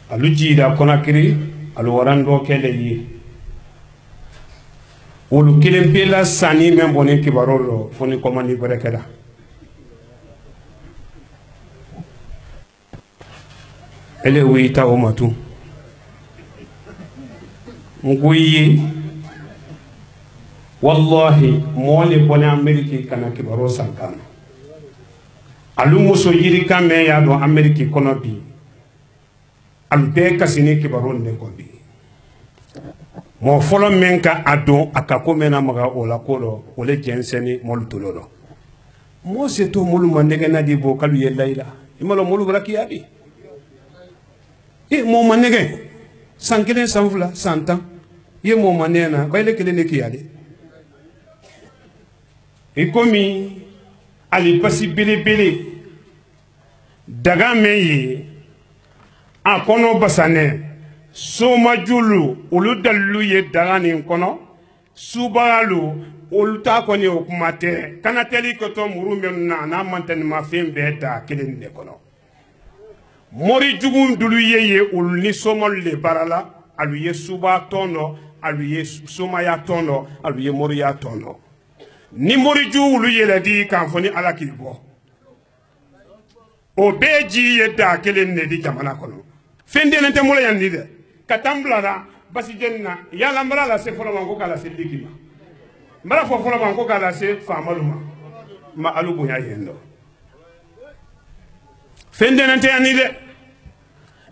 Alu jira Conakry alu waran dɔ kɛlɛ ye olu kelen pe la sanni min bɔnnen kibaro lɔ fo ni kɔmandi wɛrɛ kɛra. Ele wita o ma tun n ko i ye wallahi mɔgɔ le bɔlen Amérique ka na kibaro san kan na alu muso yirikan mɛn y'a dɔn Amérique kɔnɔ bi alu bɛɛ kasi ni kibaro ne kɔ bi mɔgɔ fɔlɔ min ka a dɔn a ka ko mɛn na maga o la ko dɔ o le jɛnsɛnni mɔlu tolo dɔ mɔgɔ se to mɔlu ma nɛgɛnna di bɔ k'alu ye layila i ma dɔn mɔlu bɔra k'iya bi mɔgɔ ma nɛgɛn san kelen san fila san tan i ye mɔgɔ ma nɛgɛn na bayɛlɛ kelen de k'iya de. I komi ali basi belebele daga men ye a kɔnɔ basanɛ somajulu olu dalilu ye daga nin kɔnɔ subagalu olu t'a kɔni o kuma tɛ kanatɛli kɔtɔ muru minnu na n'a mantanimafɛn bɛɛ da kelen de kɔnɔ mori jugu dulu ye olu ni somalu le baara la alu ye suba tɔn dɔ alu ye somaya tɔn dɔ alu ye moriya tɔn dɔ. Ni moriju wulu yɛlɛ di k'a fɔ ni Ala k'i bɔ o bɛɛ ji ye da kelen de di jamana kɔnɔ fɛn dennin tɛ n bolo yan ni dɛ ka taa n bila la basijɛni na yala n b'a lase fɔlɔ ma ko k'a lase liki ma n b'a fɔ fɔlɔ ma ko k'a lase faamalu ma n ma alu bonya yen dɔ fɛn dennin tɛ yan ni dɛ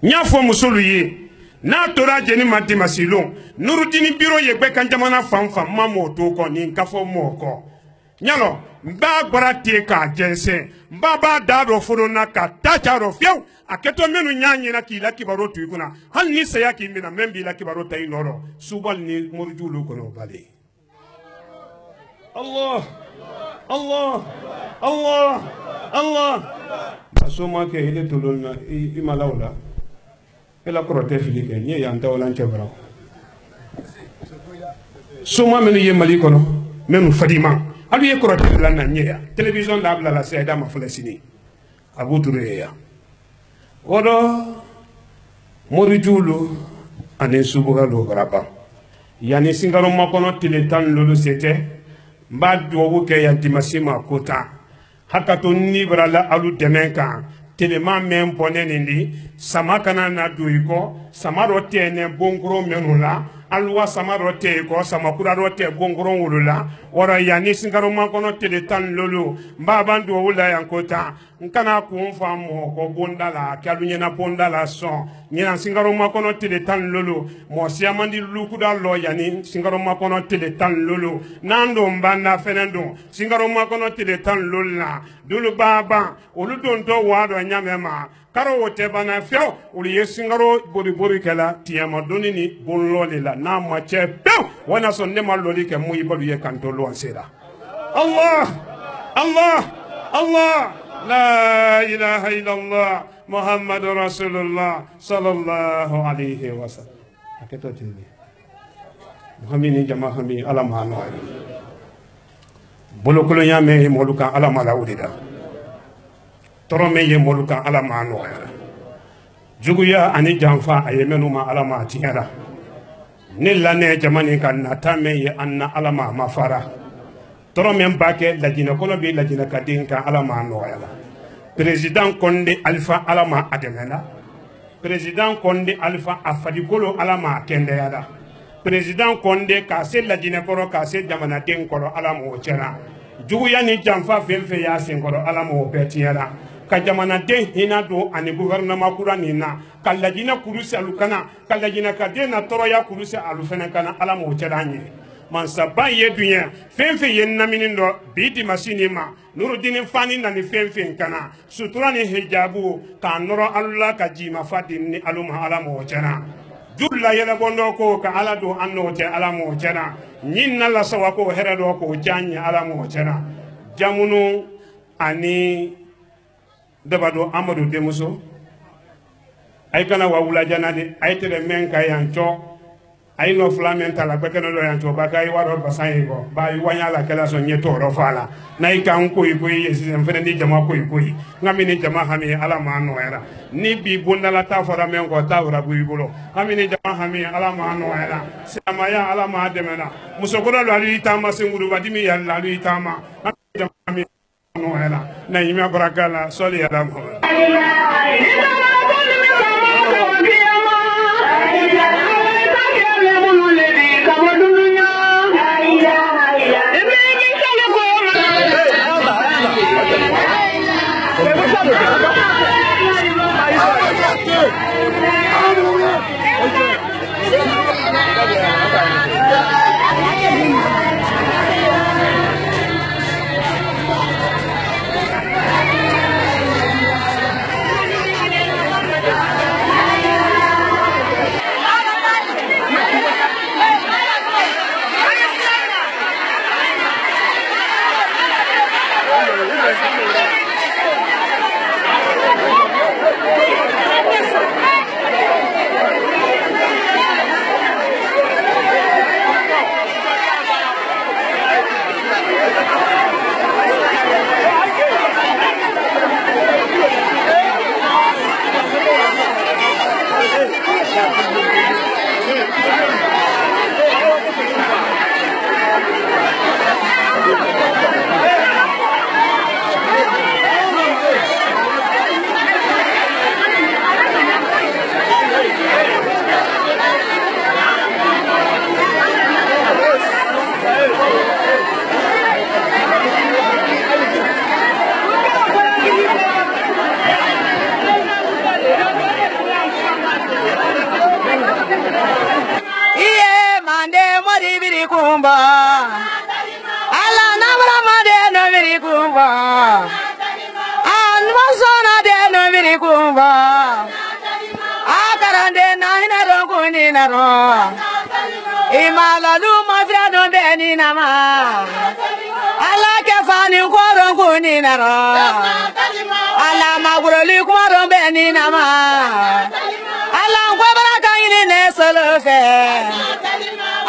n y'a fɔ musolu ye n'a tora jeni ma dimasilon Nurudini biro ye bɛɛ ka jamana fan fan ma mɔɔ to kɔ ni ka fɔ mɔɔ kɔ ɲalɔ n b'a gbara ten k'a jɛnsɛn n b'a da dɔ foro na ka ta ca dɔ fiyewu a kɛtɔ minnu y'a ɲɛna k'i la kibaro to i kunna hali ni saya k'i minɛ min b'i la kibaro ta i nɔrɔ subali ni morijuw kɔnɔ o bali Allah Allah Allah Allah a so ma kɛ ile tolon na i ma law la ela kɔrɔ tɛ fili kɛ n ye yan ta wala n cɛ bara soma minnu ye Mali kɔnɔ minnu fadima alu ye kɔrɔ tɛ bila na n ye yan télévision da bila la sayida ma filɛ sini a b'u turu ye yan o dɔ morijuw ani subugalu baraba yanni Sinkaro makɔnɔ tile 17 se tɛ n b'a duwawu kɛ yan dimasi ma ko tan hakato ni barala alu dɛmɛ kan telema men bɔnnen nin di sama kana na don i kɔ sama dɔ tɛ ne bonkoro minnu la aluwa sama dɔ tɛ i kɔ sama kura dɔ tɛ bonkoro wolo la wɔrɔ yanni Sinkaro makɔnɔ tile 17 n b'a ban duwawu la yan ko tan nkana kun fa mo ko bondala kalu nyena bondala son nyena singaro makono tele tan lolo mo siamandi lukuda lo yani singaro makono tele tan lolo nando mbanda fenendo singaro makono tele tan lolla dulu baba olu don to wado nyamema karo wote bana feo olu yesingaro bori bori kala tiyama donini bonlole la na ma che pe wana son ne maloli ke mu ibalu ye kanto lo ansera Allah Allah Allah لا إله إلا الله محمد رسول الله صلى الله عليه وسلم محمد جماعة همي على ما نوعي بلو كل يوم مولوكا على ما لاوديدا ترمي مولوكا على ما نوعي جوجيا أني جانفا أيمنو ما على ما تيارا نلا نجماني كان نتامي أن على ما مفارا toromen bake lajina kono bi lajina kadin ka alama noyala president konde alfa alama ademena president konde alfa afadikolo alama kende yada president konde ka se lajina koro ka se jamana den koro alama o chera jugu yani jamfa felfe ya sen koro alama o betiyada ka jamana den hina do ani gouvernement kurani na ka lajina kurusi alukana ka lajina kadena toro ya kurusi alufena kana alama o chera nyi man saba ye dunya fenfe ye naminin do biti masini ma nurudini fani na ni fenfe kana sutura ni hijabu ka noro Allah ka jima fadin ni aluma alamo jana dulla yela bondo ko ka ala do anno te alamo jana nyinna la sawa ko herado ko janya alamo jana jamunu ani dabado amadu demuso ay kana wa wula jana de ay tere men ka yancho ay no flamenta la bekeno do yanto bakay waro basan go bay wanya la kala so nyeto ro fala nay kan ko yesi en fene ni jama ko ngami ni jama hami ala ma no era ni bi bunda la ta fara men go ta wara bu bolo hami ni jama hami ala ma no era sama ya ala ma demena musokoro lo ali tama singuru badimi ya la ali tama jama hami no era na yima barakala soli ala mo Imalalu mafrado beni nama ala kefani koron kuni naro ala maguroli koron beni nama ala kwabara kayini ne solofe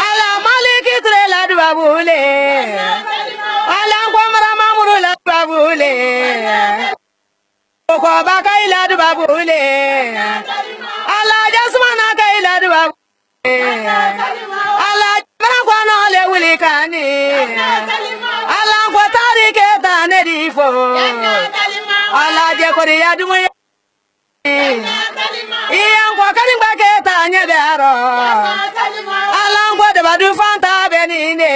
ala maliki trela dubabule ala kwamara mamuru la dubabule ko bakaila dubabule ala jasmana kaila dubabule ala kono le wuli kani ala ko tarike tane difo ala je ko ya dumo iyan ko kani gbake tanye daro ala ko de badu fanta benine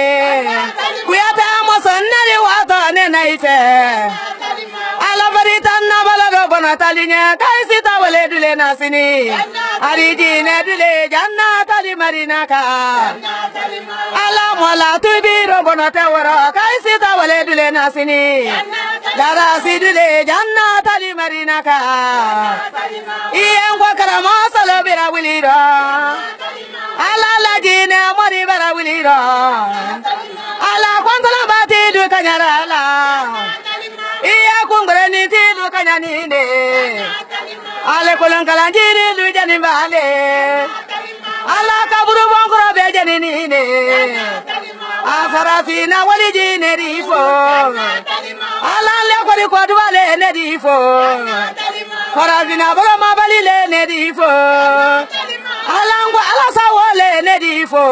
kuyata mo sonnari wato ne naife ala bari tan talinya kaisi tawale dule nasini ari jine dule janna tali marina ka ala mola tubiro bono tawara kaisi tawale dule nasini dara si dule janna tali marina ka ien kwa karama salo bira wilira ala la jine mori bara wilira ala kwantala bati du kanyara la iya kungre ni ti du kanyani ne ale kolon kalanjiri du jani bale ala kaburu bongro be jani ni ne afarafina wali jine rifo ala le kori kodwale ne rifo farafina bolo mabali le ne rifo ala ngwa ala sawole ne rifo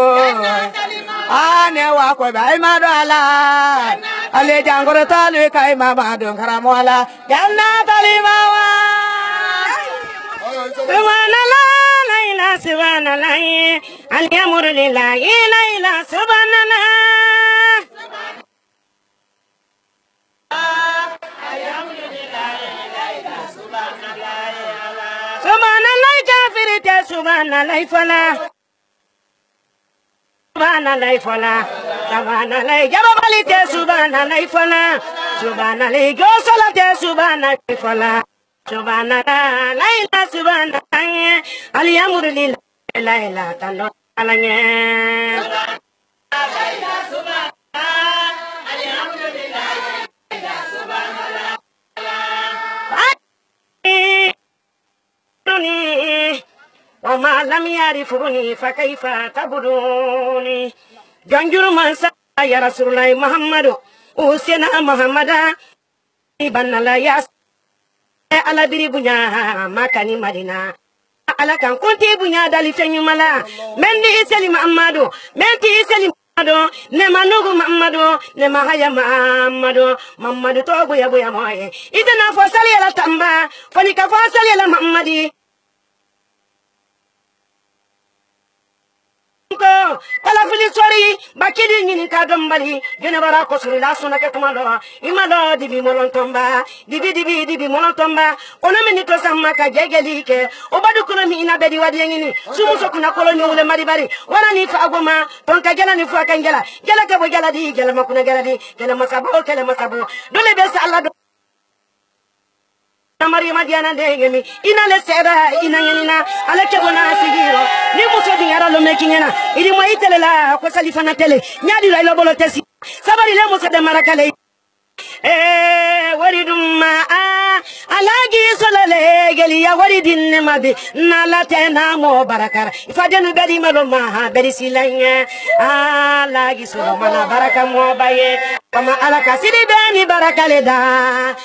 ane wa ko bay madala ale jangoro talu kay mama don karamola janna talimawa subhanallah la ilaha subhanallah al-amru lillahi la ilaha subhanallah subhanallah kafirite subhanallah fala subhanallah fala subhanallah jababalite subhanallah fala subhanallah gosalate subhanallah fala subhanallah la ilaha subhanallah al-amru lillahi la ilaha tando alanya la ilaha subhanallah al-amru lillahi la ilaha subhanallah وما لم يعرفوني فكيف تعبدوني جنجر من يا رسول الله محمد وسنا محمد ابن الله يا على بريبنيا ما كان مدينة على كان كنت بنيا دالي فني ملا من دي سلي محمد من دي سلي محمد نما نوغو محمد نما هيا محمد توغو يا بويا موي إذا فصل يا تامبا فني كفصل يا محمد kala fili sori bakidi nyini kadombali gene bara ko suri la sona ke tumalo imalo dibi molontomba dibi molontomba ona meni to samma ka jegeli ke obadu kono mi ina bedi wadi ngini sumu so kuna kolo nyule mari bari wana ni fa agoma ton ka gela ni fa kan gela ke bo gela di gela makuna gela di gela masabo dole be sa Allah Maria Diana Degemi, ina le sera, ina yanina, ale kebona sigiro, ni muso di yara lo mekingena, ili mo itele la ko salifana tele, nyadi la lo bolo tesi, sabari le muso de marakale. Waridumma alagi solale geli ya waridin mabi nala tena mo barakara ifadenu bedi maloma bedi silanya alagi solomana baraka mo baye kama alaka sidi beni barakale da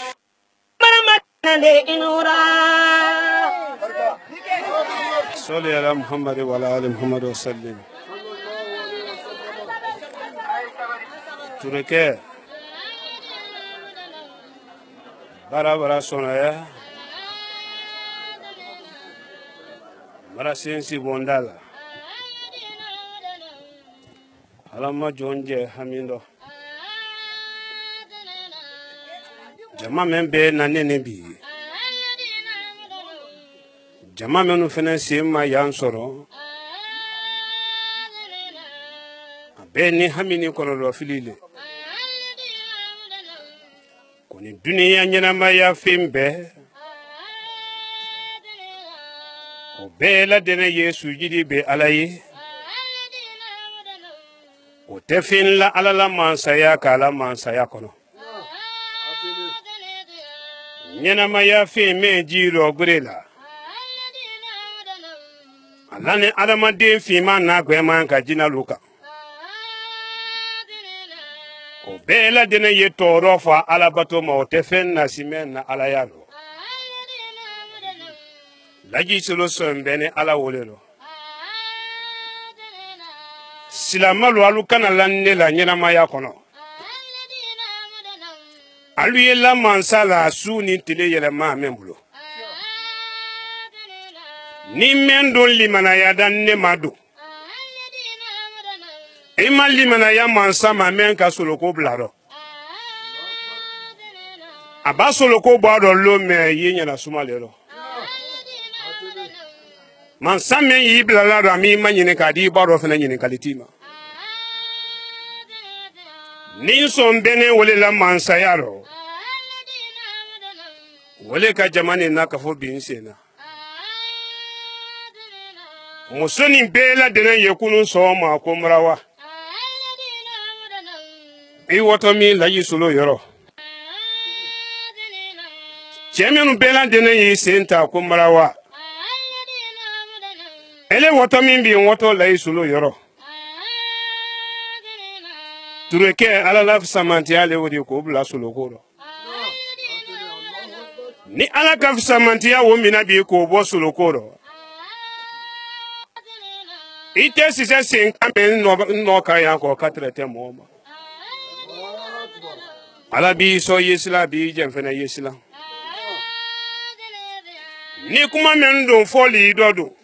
صلي على محمد وعلى آل محمد وسلم تركه bara sonaya bara sensi bondala alama jonje hamindo jama men be nanene bi jama menu fene sima yansoro be ni hamini kono lo filile koni duniya nyama ya fimbe o be la dene yesu jidi be alayi o tefin la alala mansaya kala mansaya kono nyama ya fimbe jiro gurela alane adama den fima na gwema ka jina luka o bela dene ye toro fa alabato ma o tefen na simen na alayalo laji solo sombene ala wolelo silamalu alukana lanne la nyena maya kono aluye la mansala suni tile yele ma membulo ni mendo limana ya danne madu ima limana ya mansa ma men ka solo ko blaro abasolo ko bado lo me yenya na sumalero man samme yibla la rami manyine ka di bado fena nyine kalitima nin son bene wole la mansayaro wole ka jamani na ka fo bin sena musoni bela denen yekunu so ma ko mrawa i woto mi la yisulo yoro chemenu bela denen yi senta ko mrawa ele woto mi bi woto la yisulo yoro tureke ala la samanti ale wodi ko bla sulo koro ni ala ka samanti ya wo mina bi ko bo sulo koro ite si se sin kamen no ka ya ko katrete mo ala bi so yesila bi jem fena yesila ni kuma men do foli dodo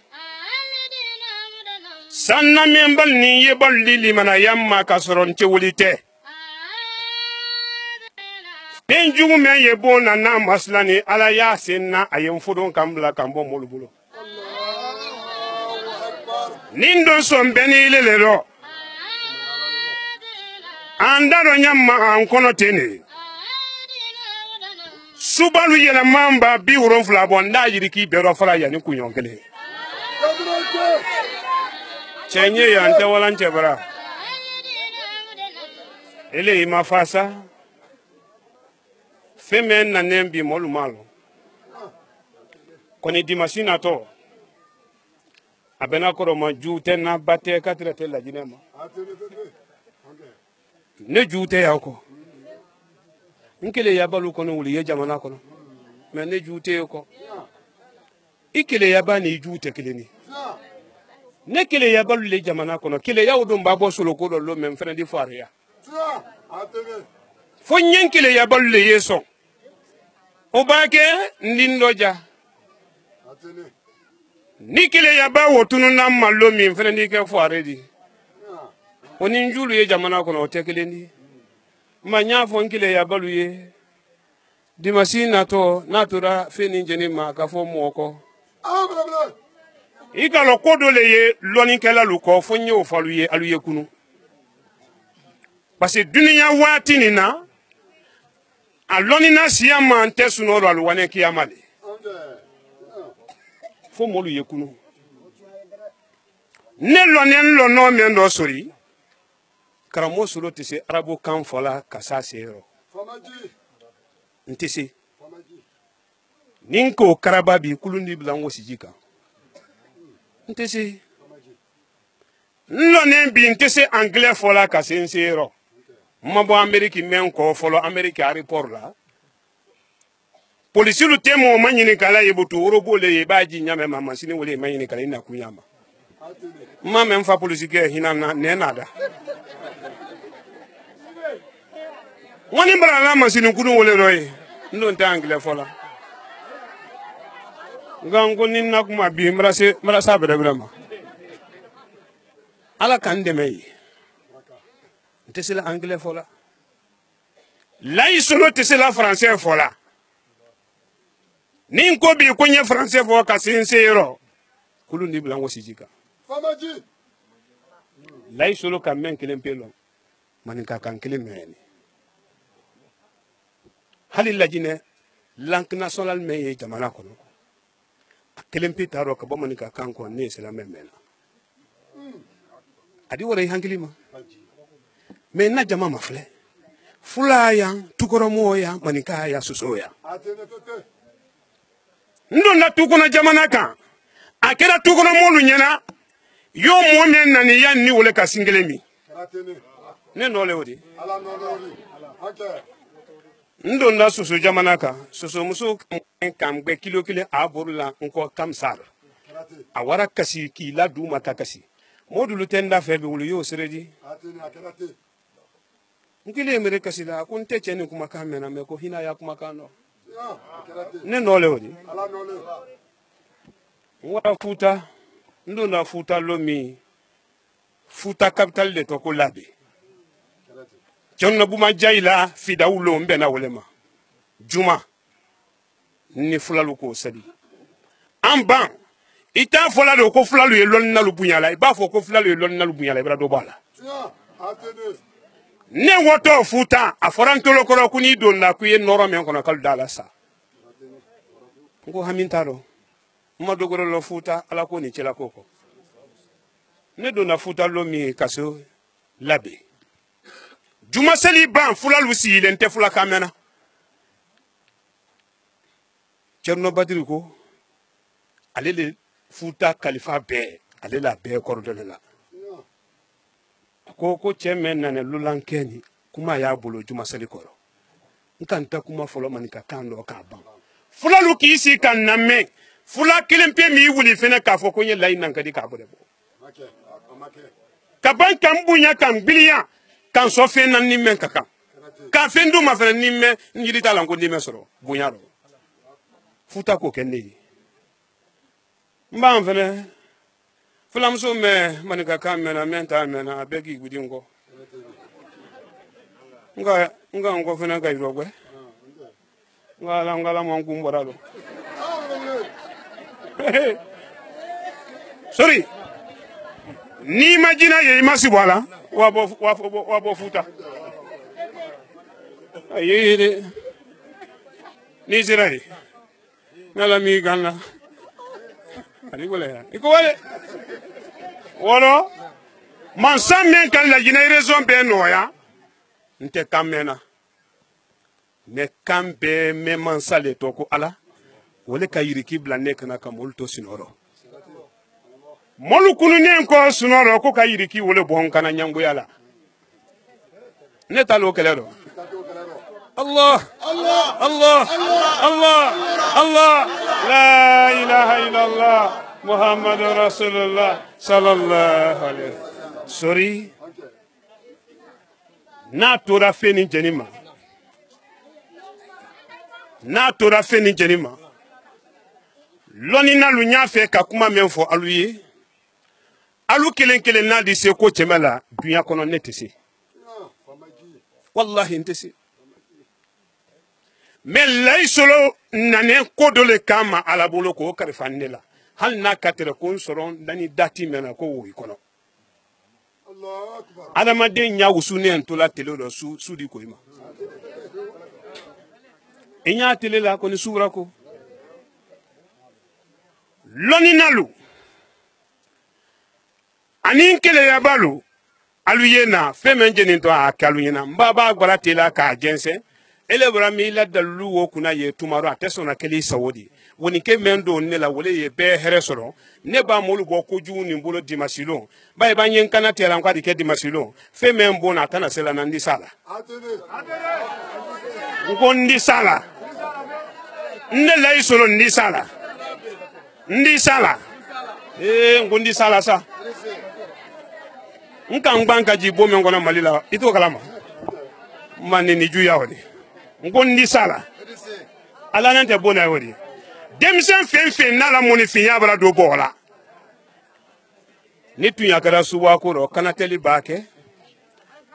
sanna men bal ni ye bal lili mana yamma kasron ci wulite den jugu men ye bona na maslani ala ya sinna ayem fudon kambla kambo molubulo nindo son beni lelero andaro nyamma an kono tene subalu yela mamba bi wuron fula bonda yiriki bero fara yani kunyonkele chenye ya ante walante bara ele imafasa femen na nembi molumalo koni dimasina to abena koro ma juute na batte katrete la jinema ne juute yako nkele ya balu kono wuli ye jamana kono me ne juute ko ikele ya bani juute keleni ne kele ya balu le jamana kono kele ya udum babo solo ko do lo men fene di faria fo nyen kele ya balu le yeso o baake ndindoja nikile ya ba wotunu na malo mi fene ni ke foare di oni njulu ye jamana kono tekele ni manya fo nkile ya balu ye di masina to natura feni njeni ma ka fo moko ikalo kodo le ye loni kala luko fo nyo falu ye alu ye kunu parce dunia wati ni na aloni na siyama antesu no alu wane kiyamale fo molu yekunu ne lo no men do sori karamo suro tise arabo kan fola kasa sero ntisi ninko karaba bi kulundi blango sijika ntisi lo ne bi ntisi anglais fola kasa sero mabo ameriki men ko folo ameriki airport la polisi lu temo manyini kala yebutu orobole ye baji nyame mama sini wole manyini kala ina kunyama mama mfa polisi ke hinana ne nada woni brala masini kunu wole roy ndo ntangle fola ngango ninna kuma bi mrasa bere brama ala kan demey ntesela anglais fola lay solo tesela français fola nin ko bi ko nye français fo ka sincero kulu ni blango sijika famaji lay solo ka men kelen pelo manika kan kelen men halil lajine lank national me ye jamana kono kelen pitaro ka bo manika kan ko ne sela memena adi wore hangilima me na jama mafle fulaya tukoro moya manika ya susoya ndo na tukuna jamana kan akera tukuna molu nyena yo momen nani ya ni wole ka singelemi ne no le wodi ndo na susu jamana kan susu musu kam gbe kilo aburla nko kamsar awara kasi ki la du mata kasi modulu tenda febe wulu yo seredi nkile mere kasi la kun techeni kuma kamena me ko hina ya kuma kano ne nole wodi wala futa ndo na futa lomi futa capital de to ko labe jonna buma jayla fi dawlo mbe na wolema juma ni fulalu ko sadi an ban i t'a fɔla de ko fulalu ye lɔnni nalu bonya la i b'a fɔ ko fulalu ye lɔnni nalu bonya la i bɛna dɔ bɔ a la ne wɔtɔ futa a fɔra n tolokɔrɔ ko n'i donna ko i ye nɔrɔ min kɔnɔ kalo da la sa n ko hami t'a dɔn n ma dogoro lɔ futa ala ko ni cɛla ko kɔ ne donna futa lɔ min ye ka so labɛn juma seli ban fulalu sigilen tɛ fula kan mɛnna Cerno Badiri ko ale le futa kalifa bɛɛ ale la bɛɛ kɔrɔdɔnne la ko cɛ mɛn nana lulankɛ ni kuma y'a bolo juma seli kɔrɔ n ka n ta kuma fɔlɔ mani ka kan dɔ k'a ban fulalu k'i si ka na mɛn fula kelen pe m'i wuli fɛnɛ k'a fɔ ko n ye layi nan ka di k'a bɔ dɛ bɔ ka ban kan bonya kan biliya kan sɔ fɛn na ni mɛn ka kan ka fɛn d'u ma fɛnɛ ni mɛn n yiri t'a la ko ni mɛn sɔrɔ bonya rɔ futa ko kɛ ne ye n b'an fɛnɛ fulamuso mɛn manika kan mɛnna mɛn t'a mɛnna a bɛɛ k'i gudi n kɔ nka n kɔ fɛnɛ ka yirɔ gbɛ n ka ala ma n kun bɔra lɔ sori n'i ma jinɛ ye i ma si bɔ a la wa bɔ futa ayi de n'i sera yen n'ala m'i kan na ani wala ya i ko wale wɔlɔ mansa min ka laginɛ raison bɛɛ nɔgɔya n tɛ kan mɛn na mɛ kan bɛɛ mɛn mansa le tɔ ko ala wale ka yiriki bila ne kana ka mɔlu to sinɔrɔ mɔlu kununen kɔ sinɔrɔ ko ka yiriki wale bɔ n kana ɲangoya la ne ta l'o kɛlɛ dɔ Allah Allah Allah Allah Allah la ilaha illallah Muhammadu Rasulullah sallallahu alaihi wasallam sori n'a tora fɛn ni jɛni ma lɔni nalu y'a fɛ ka kuma min fɔ alu ye alu kelen kelen n'a di se ko cɛmɛ la dunya kɔnɔ ne tɛ se wallahi n tɛ se mais layi solo nane ko dɔ le k'a ma ala bolo k'o kalifa ne la hali n'a ka tere ko n sɔrɔ dani dati mɛn na ko wo i kɔnɔ adamaden ɲa wusunen to la tele dɔ su di ko i ma i ɲa tele la ko ni suwura ko lɔni nalu ani n keleya lu alu ye na fɛn min jɛnin to a kɛ alu ɲɛna n b'a gbara tela k'a jɛnsɛn ele bɔra mi la dalu wo kunna ye tumaro a tɛ sɔn ka kɛli sawo di woni ke mɛn don ne la wale ye bɛɛ hɛrɛ sɔrɔ ne b'a molu bɔ kojugu nin bolo dimasilon ba i b'a ɲɛ n kana tɛra n k'a di kɛ dimasilon fɛn min bon a tɛna se la na n di sa la n ko n di sa la n ne layi sɔrɔ n di sa la n di sa la n ko n di sa la sa n ka n gban ka ji bon min kɔnɔ mali la i t'o kalama n ma ni juya o de n ko n di sa la ala ne tɛ bon na o de denmisɛn fɛn fɛn n'ala mɔnifinya bara don bɔgɔ la ni tun y'a kɛra subako rɔ kanatɛli b'a kɛ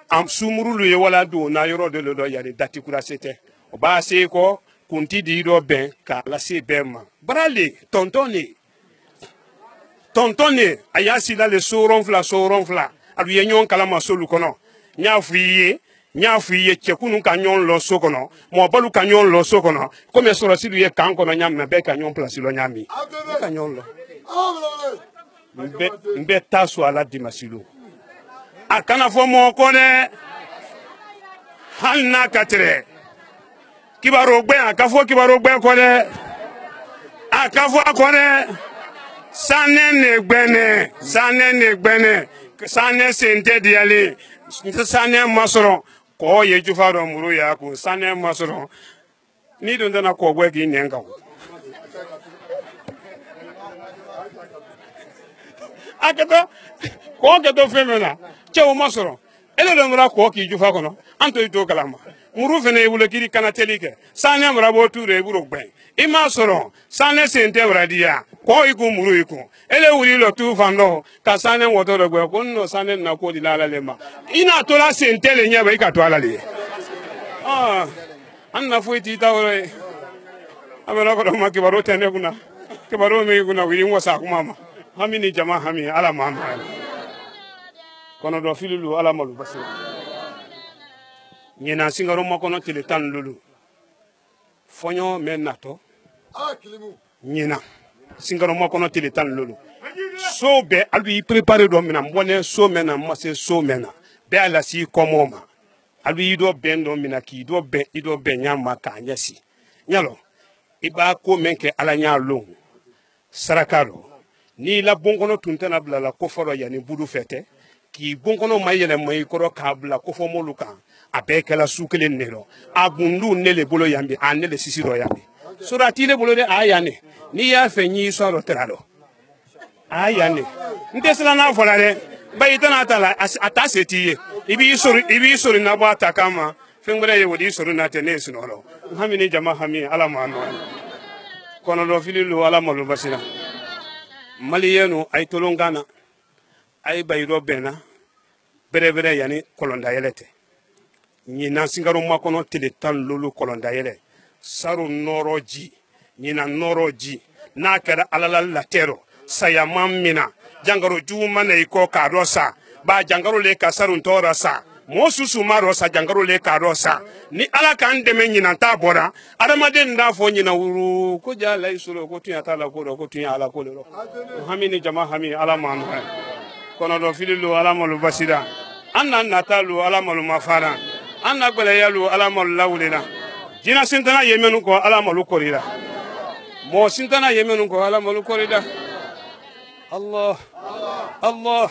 a sumurulu ye wala don na yɔrɔ de dɔ yani dati kurase tɛ o b'a se kɔ kunti di dɔ bɛn k'a lase bɛɛ ma barale tɔntɔn ne a y'a sila le soron fila a bɛ ye ɲɔgɔn kalama solu kɔnɔ n y'a fɔ i ye cɛkunu ka ɲɔgɔn lɔ so kɔnɔ mɔbalu ka ɲɔgɔn lɔ so kɔnɔ komi sɔrɔsilu ye kan kɔnɔ ɲa minɛ bɛɛ ka ɲɔgɔn pilasi lɔ ɲa min ka ɲɔgɔn lɔ n bɛ taa so ala dimasilu a kana fɔ mɔgɔ kɔ dɛ hali n'a ka tɛrɛ kibaro gbɛn a ka fɔ kibaro gbɛn kɔ dɛ a ka fɔ a kɔ dɛ sanɛ ne gbɛnɛ sanɛ sen tɛ diyalen sanɛ ma sɔrɔ kɔ ye jufa dɔ muru y'a kun sanɛ ma sɔrɔ n'i dun tɛna kɔ bɔ k'i nɛn kan a kɛtɔ kɔ kɛtɔ fɛn fɛn na cɛw ma sɔrɔ ele dɔ nana kɔ k'i jufa kɔnɔ an to i to kalama muru fɛnɛ ye wolo kiri kana teli kɛ sanɛ mara bɔ tu de i b'o gbɛn i ma sɔrɔ sanɛ sen tɛ wɛrɛ diya kɔ i kun muru i kun ele wuli lɔ tu fan dɔ ka sanɛ wɔtɔ dɔ gbɛ ko n nɔ sanɛ na ko di la ala le ma i n'a to la sen tɛ le ɲɛ bɛ i ka to ala le ye anna foyti tawre amana ko ma kibaro tene kuna kibaro me kuna wi wasa kuma ma hamini jama hami ala mama kono do filulu ala malu basira nyina singaro makono tele tan lulu fonyo men nato nyina singaro makono tele tan lulu so be albi préparer do mina mbone so mena mase so mena be ala si komoma albi do bendo mina ki do be nyama ka nyasi nyalo iba ko menke ala nyalo sarakalo ni la bongono tuntana bla la koforo yani budu fete ki bongono mayele may koro kabla kofo moluka abeke la sukele nelo agundu nele bolo yambi anele sisiro yambi surati le bolo de ayane ni ya fenyi soro tralo ayane ndesla na volare bayitana tala atasetiye ibi sori na ba takama fengure ye wodi sori na tenesi noro hamini jama hami ala mano kono do fililu ala malu basira maliyenu ay tolongana ay bayro bena bere yani kolonda yelete nyina singaro makono tele tan lulu kolonda yele saru noroji nyina noroji na kada alala latero sayamam mina jangaro juma ne ko karosa ba jangaro le kasaru ntora sa mosusu maro sa jangaro le karosa ni ala kan deme nyina ta bora adamade nda fo nyina wuru ko jala isulo ko tuya tala ko tuya ala ko lo hamini jama hami ala manu kono do fililu ala malu basira anna natalu ala malu mafara anna gbele yalu ala malu lawlina jina sintana yemenu ko ala malu korira mo sintana yemenu ko ala malu korida Allah Allah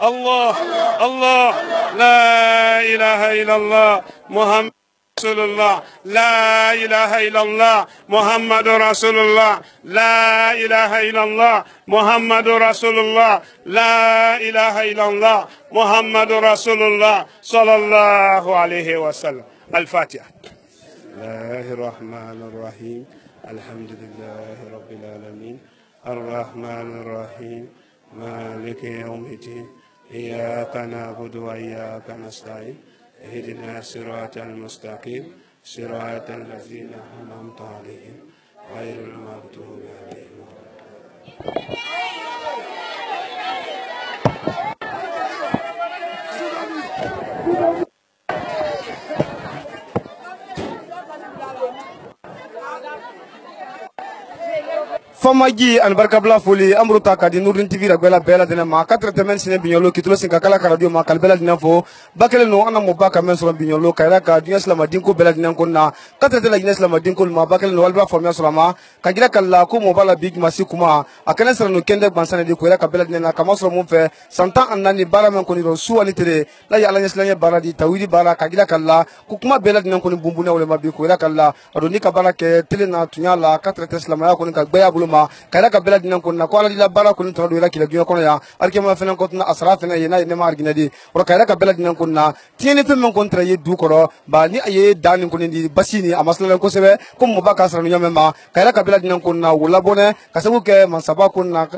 Allah Allah la ilaha illallah Muhammad Rasulullah la ilaha illallah Muhammad Rasulullah la ilaha illallah Muhammad Rasulullah la ilaha illallah Muhammad Rasulullah sallallahu alayhi wa sallam al-Fatiha Bismillahir Rahmanir Rahim Alhamdulillahi Rabbil Alamin الرحمن الرحيم مالك يوم الدين إياك نعبد وإياك نستعين اهدنا الصراط المستقيم صراط الذين أنعمت عليهم غير المغضوب عليهم Famaji an barkabla foli amruta kadi Nurdin TV la bela bela dina ma 4 temen sine binyolo kitulo sinka kala radio ma kal bela dina fo bakele no ana mo baka men so binyolo kayra ka dunya islam dinko bela dina konna 4 tele dunya islam dinko ma bakele no walba formia solama kagira kala ko mo bala big masi kuma akana sara no kende bansane di ko ra ka bela dina kama so mo fe santa annani bara men ko ni ro suwani tere la ya alanya islam bara di tawidi bara kagira kala ko kuma bela dina ko ni bumbuna wala ma bi ko ra kala adoni ka bara ke tele na tunya la 4 tele islam ya ko ni ka gbeya bulu kayra ka bela dinan kunna ko ala dila bara kun to do ila kila giyo kono ya arke ma fenen ko tuna asra fenen yena ne ma argina di ro kayra ka bela dinan kunna tieni fe men kontra ye du koro ba ni aye danin kun di basini amaslan ko sebe ko mo baka asra nyame ma kayra ka bela dinan kunna wala bone kasabu ke man saba kunna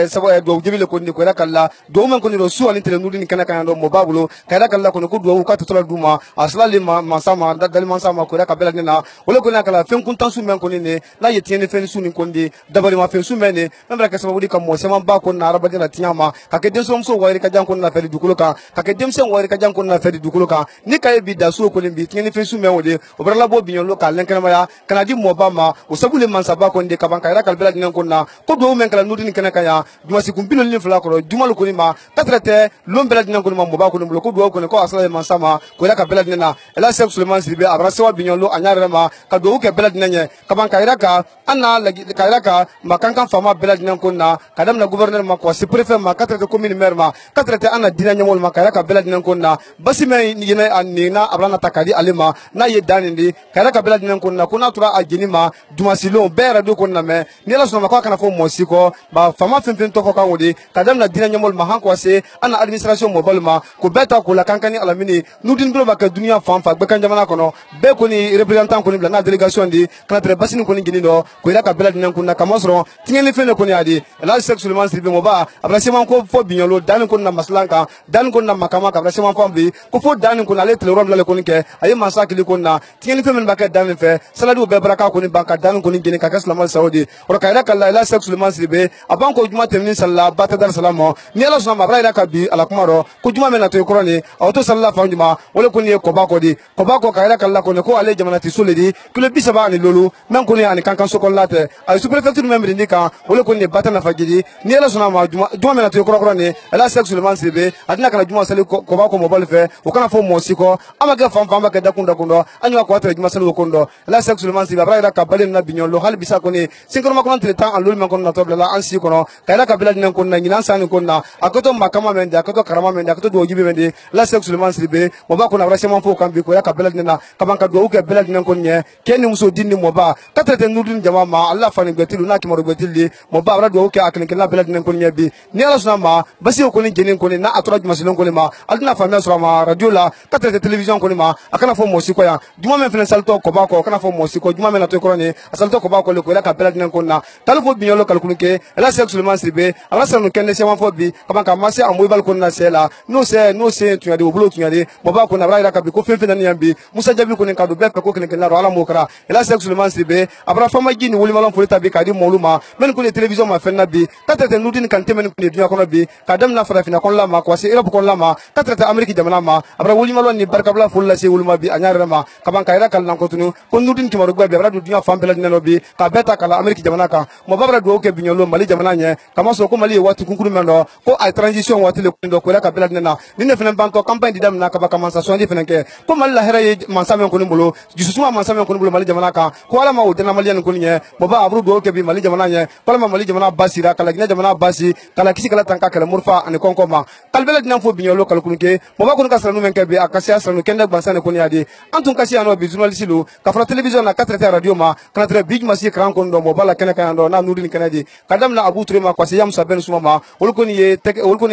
sabo e do jibile ko ni ko ra kala do men ko ni ro su ani tele nudi ni kana kana do mo babulo kayra kala ko ko do ka to tola duma asla le ma sama dal man sama ko ra ka bela dinan wala ko na kala fen kun tan su men ko ni ne la ye tieni fe su ni ko ndi dabari ma fe su mene membra ka sababu di ka mo sema ba ko na araba dina tiama ka ke dem so wari ka jan ko na fe dukulu ka ka ke dem sen wari ka jan ko na fe dukulu ka ni ka bi da so ko ni bi tieni fe su men wode o bra la bo bi lo ka len kana ma ya kana di mo ba ma o sabule man sa ba ko ndi ka ban ka ra kal bela dina ko na ko do men kala nudi ni kana ka ya juma si kumpilo ni fla ko juma lo ko ni ma tatrete lo bela dina ko ma mo ba ko ni ko do ko ni ko asala man sa ma ko ra ka bela dina ela sek Suleiman Sidibe abra sewa bi lo anyare ma ka do ke bela dina nye ka ban ka ra ka anna lagi ka ra ka makankan fama bela dinan konna kadam na gouverneur ma ko si préfet ma 4 commune maire ma 4 ana dinan nyamol ma kaya ka bela dinan konna basime ni yena anina abrana takadi alima na ye danindi kaya ka bela dinan konna kuna tura ajini ma dumasilo bera do konna me ni la soma ko kana fo mosiko ba fama fenfen to ko kan wodi kadam na dinan nyamol ma han ko se ana administration mobile ma ko beta ko la kankani alamini nudin bro ba ka dunia fanfa be kan jamana kono be ko ni représentant ko ni na délégation di kana tre basini ko ni gini do ko ira ka bela dinan konna kama sɔrɔ tiɲɛni fɛn de kɔni y'a di ala Sheikh Suleiman Sidibe moba abra seman ko fo binyolo dani ko na maslanka dani ko na makama ka abra seman fo bi ko fo dani ko na le telegram la ko ni ke ayi masa kili ko na tiɲɛni fɛn min ba kɛ dani fɛ saladu bɛɛ baraka ko ni banka dani ko ni gene ka kɛ Suleiman Saudi o ka ira kala ala Sheikh Suleiman Sidibe aban ko juma tɛmɛni salla bata dar salamo ni ala sɔnna abra ira ka bi ala kuma ro ko juma mena to ko ni auto salla fa juma wala ko ni ko ba ko di ko ba ko ka ira kala ko ne ko ale jamana ti solidi kilo bisaba ni lolu men ko ni ani kankan sokolate ay sous préfecture même ni kan wala ko ni bata na fajidi ni ala sɔnna ma juma mena to ko ni ala Sheikh Suleiman Sidibe adina kana juma sali ko ba ko mobile fe o kana fo mo siko ama ke fam ba ke dakunda kundo anyo ko atra juma sali ko ndo ala Sheikh Suleiman Sidibe abra ira ka balen na binyon lo hal bisa ko ni sinkoro ma ko entre temps en lolu men ko na to bla ansi ko no ka ira ka bela dinen ko na nginan sani ko na akoto makama mende akoto karama mende akoto do jibe mende ala Sheikh Suleiman Sidibe mo ba ko na abra seman fo kan bi ko ya ka bela dinen na kaban ka do ke bela dinen ko nye kenni muso dinni mo ba katrete nudin jama ma Allah fani betilu na kimaro betili mo ba abra do ke akene ke na bela dinen ko nye bi ni ala suna ma basi ko ni jenin ko ni na atora juma silon ko ni ma alina famia sura ma radio la katrete television ko ni ma akana fo mo siko ya juma men fene salto ko ba ko kana fo mo siko juma men na to ko ni asalto ko ba ko le ko la ka bela dinen ko na talfo binyolo kalkunu ke ala Sheikh Suleiman Sidibe ala sanu kenne seman fo bi kaban ka mase amoy bal ko na sela no se tunya de obulo tunya de mo ba ko na bra ka bi ko fefe na nyambi musa jabi ko ni ka do be ko kene na ro ala mo kara ala Sheikh Suleiman Sidibe abra fama gini wuli malon fulita bi ka di moluma men ko ni television ma fenna bi katrete nudin kan temen ko ni dunya ko bi kadam na fara fina kon la ma ko se europe kon la ma katrete ameriki jamana ma abra wuli malon ni barka bla fulla se wuluma bi anyara ma kaban ka ira kal nan ko tunu ko nudin ki maru gbe abra du dunya fam bela dinelo bi ka beta kala ameriki jamana ka mo babra do ke binyolo mali jamana nye kama so ko mali watu kunkuru mendo ko a transition watu le ko ko la ka bela dinena ni ne fenen banko campagne didam na ka ba kama sa so ndi fenen ke ko mali la hera ye mansamen ko ni bolo jusuma mansamen ko ni bolo mali jamana ka ko ala ma o dena mali ko ni nye mo ba abru do ke bi mali jamana nye ko ma mali jamana basira kala gina jamana basi kala kisi kala tanka kala murfa ani konko ma kal bela dinan fo binyolo kal kunke mo ba ko ka sanu men ke bi akasia sanu kende gbansane ko ni adi antun kasi ano bi journalist lu ka fra television na 4 radio ma kana tre big masi kran ko ndo mo bala kene kan ndo na nudin kanaji kadam na abu turema kwa siyam saben suma ma wolkoni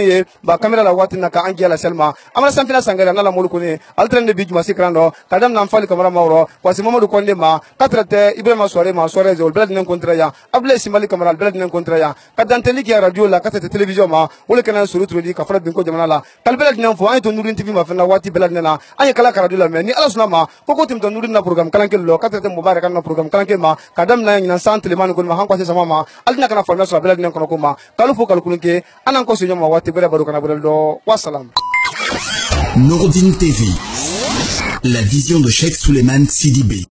ye ba camera la wati na ka angela selma amana sampina sangara na la molkoni altrende big masi kran ndo kadam na mfali kamera mawro kwa si mamadou konde ma 4 ibrahima soare zol belad nen kontra ya able simali kamera belad nen kontra ya kadan teliki radio la 4 television ma wolkana suru trodi ka fra bin ko jamana la kal belad nen fo ay to nudin tv ma fena wati belad nena ay kala radio la me ni ala suna ma ko tim to nudin na program kalanke lo 4 mubarak na program kalanke ma kadam na nyina santle man ko ma han ko se sama ma alina kana formation sura belad nen kono ko ma kalu fo kalu kunke anan ko sunyo ma wati bere baru kana bere do wassalam. Nourdine TV, la vision de Sheikh Suleiman Sidibe.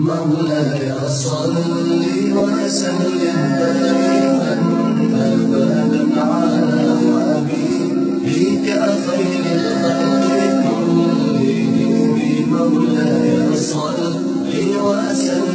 مولاي صل وسلم دائما ابدا على حبيبك خير الخلق كلهم مولاي صل وسلم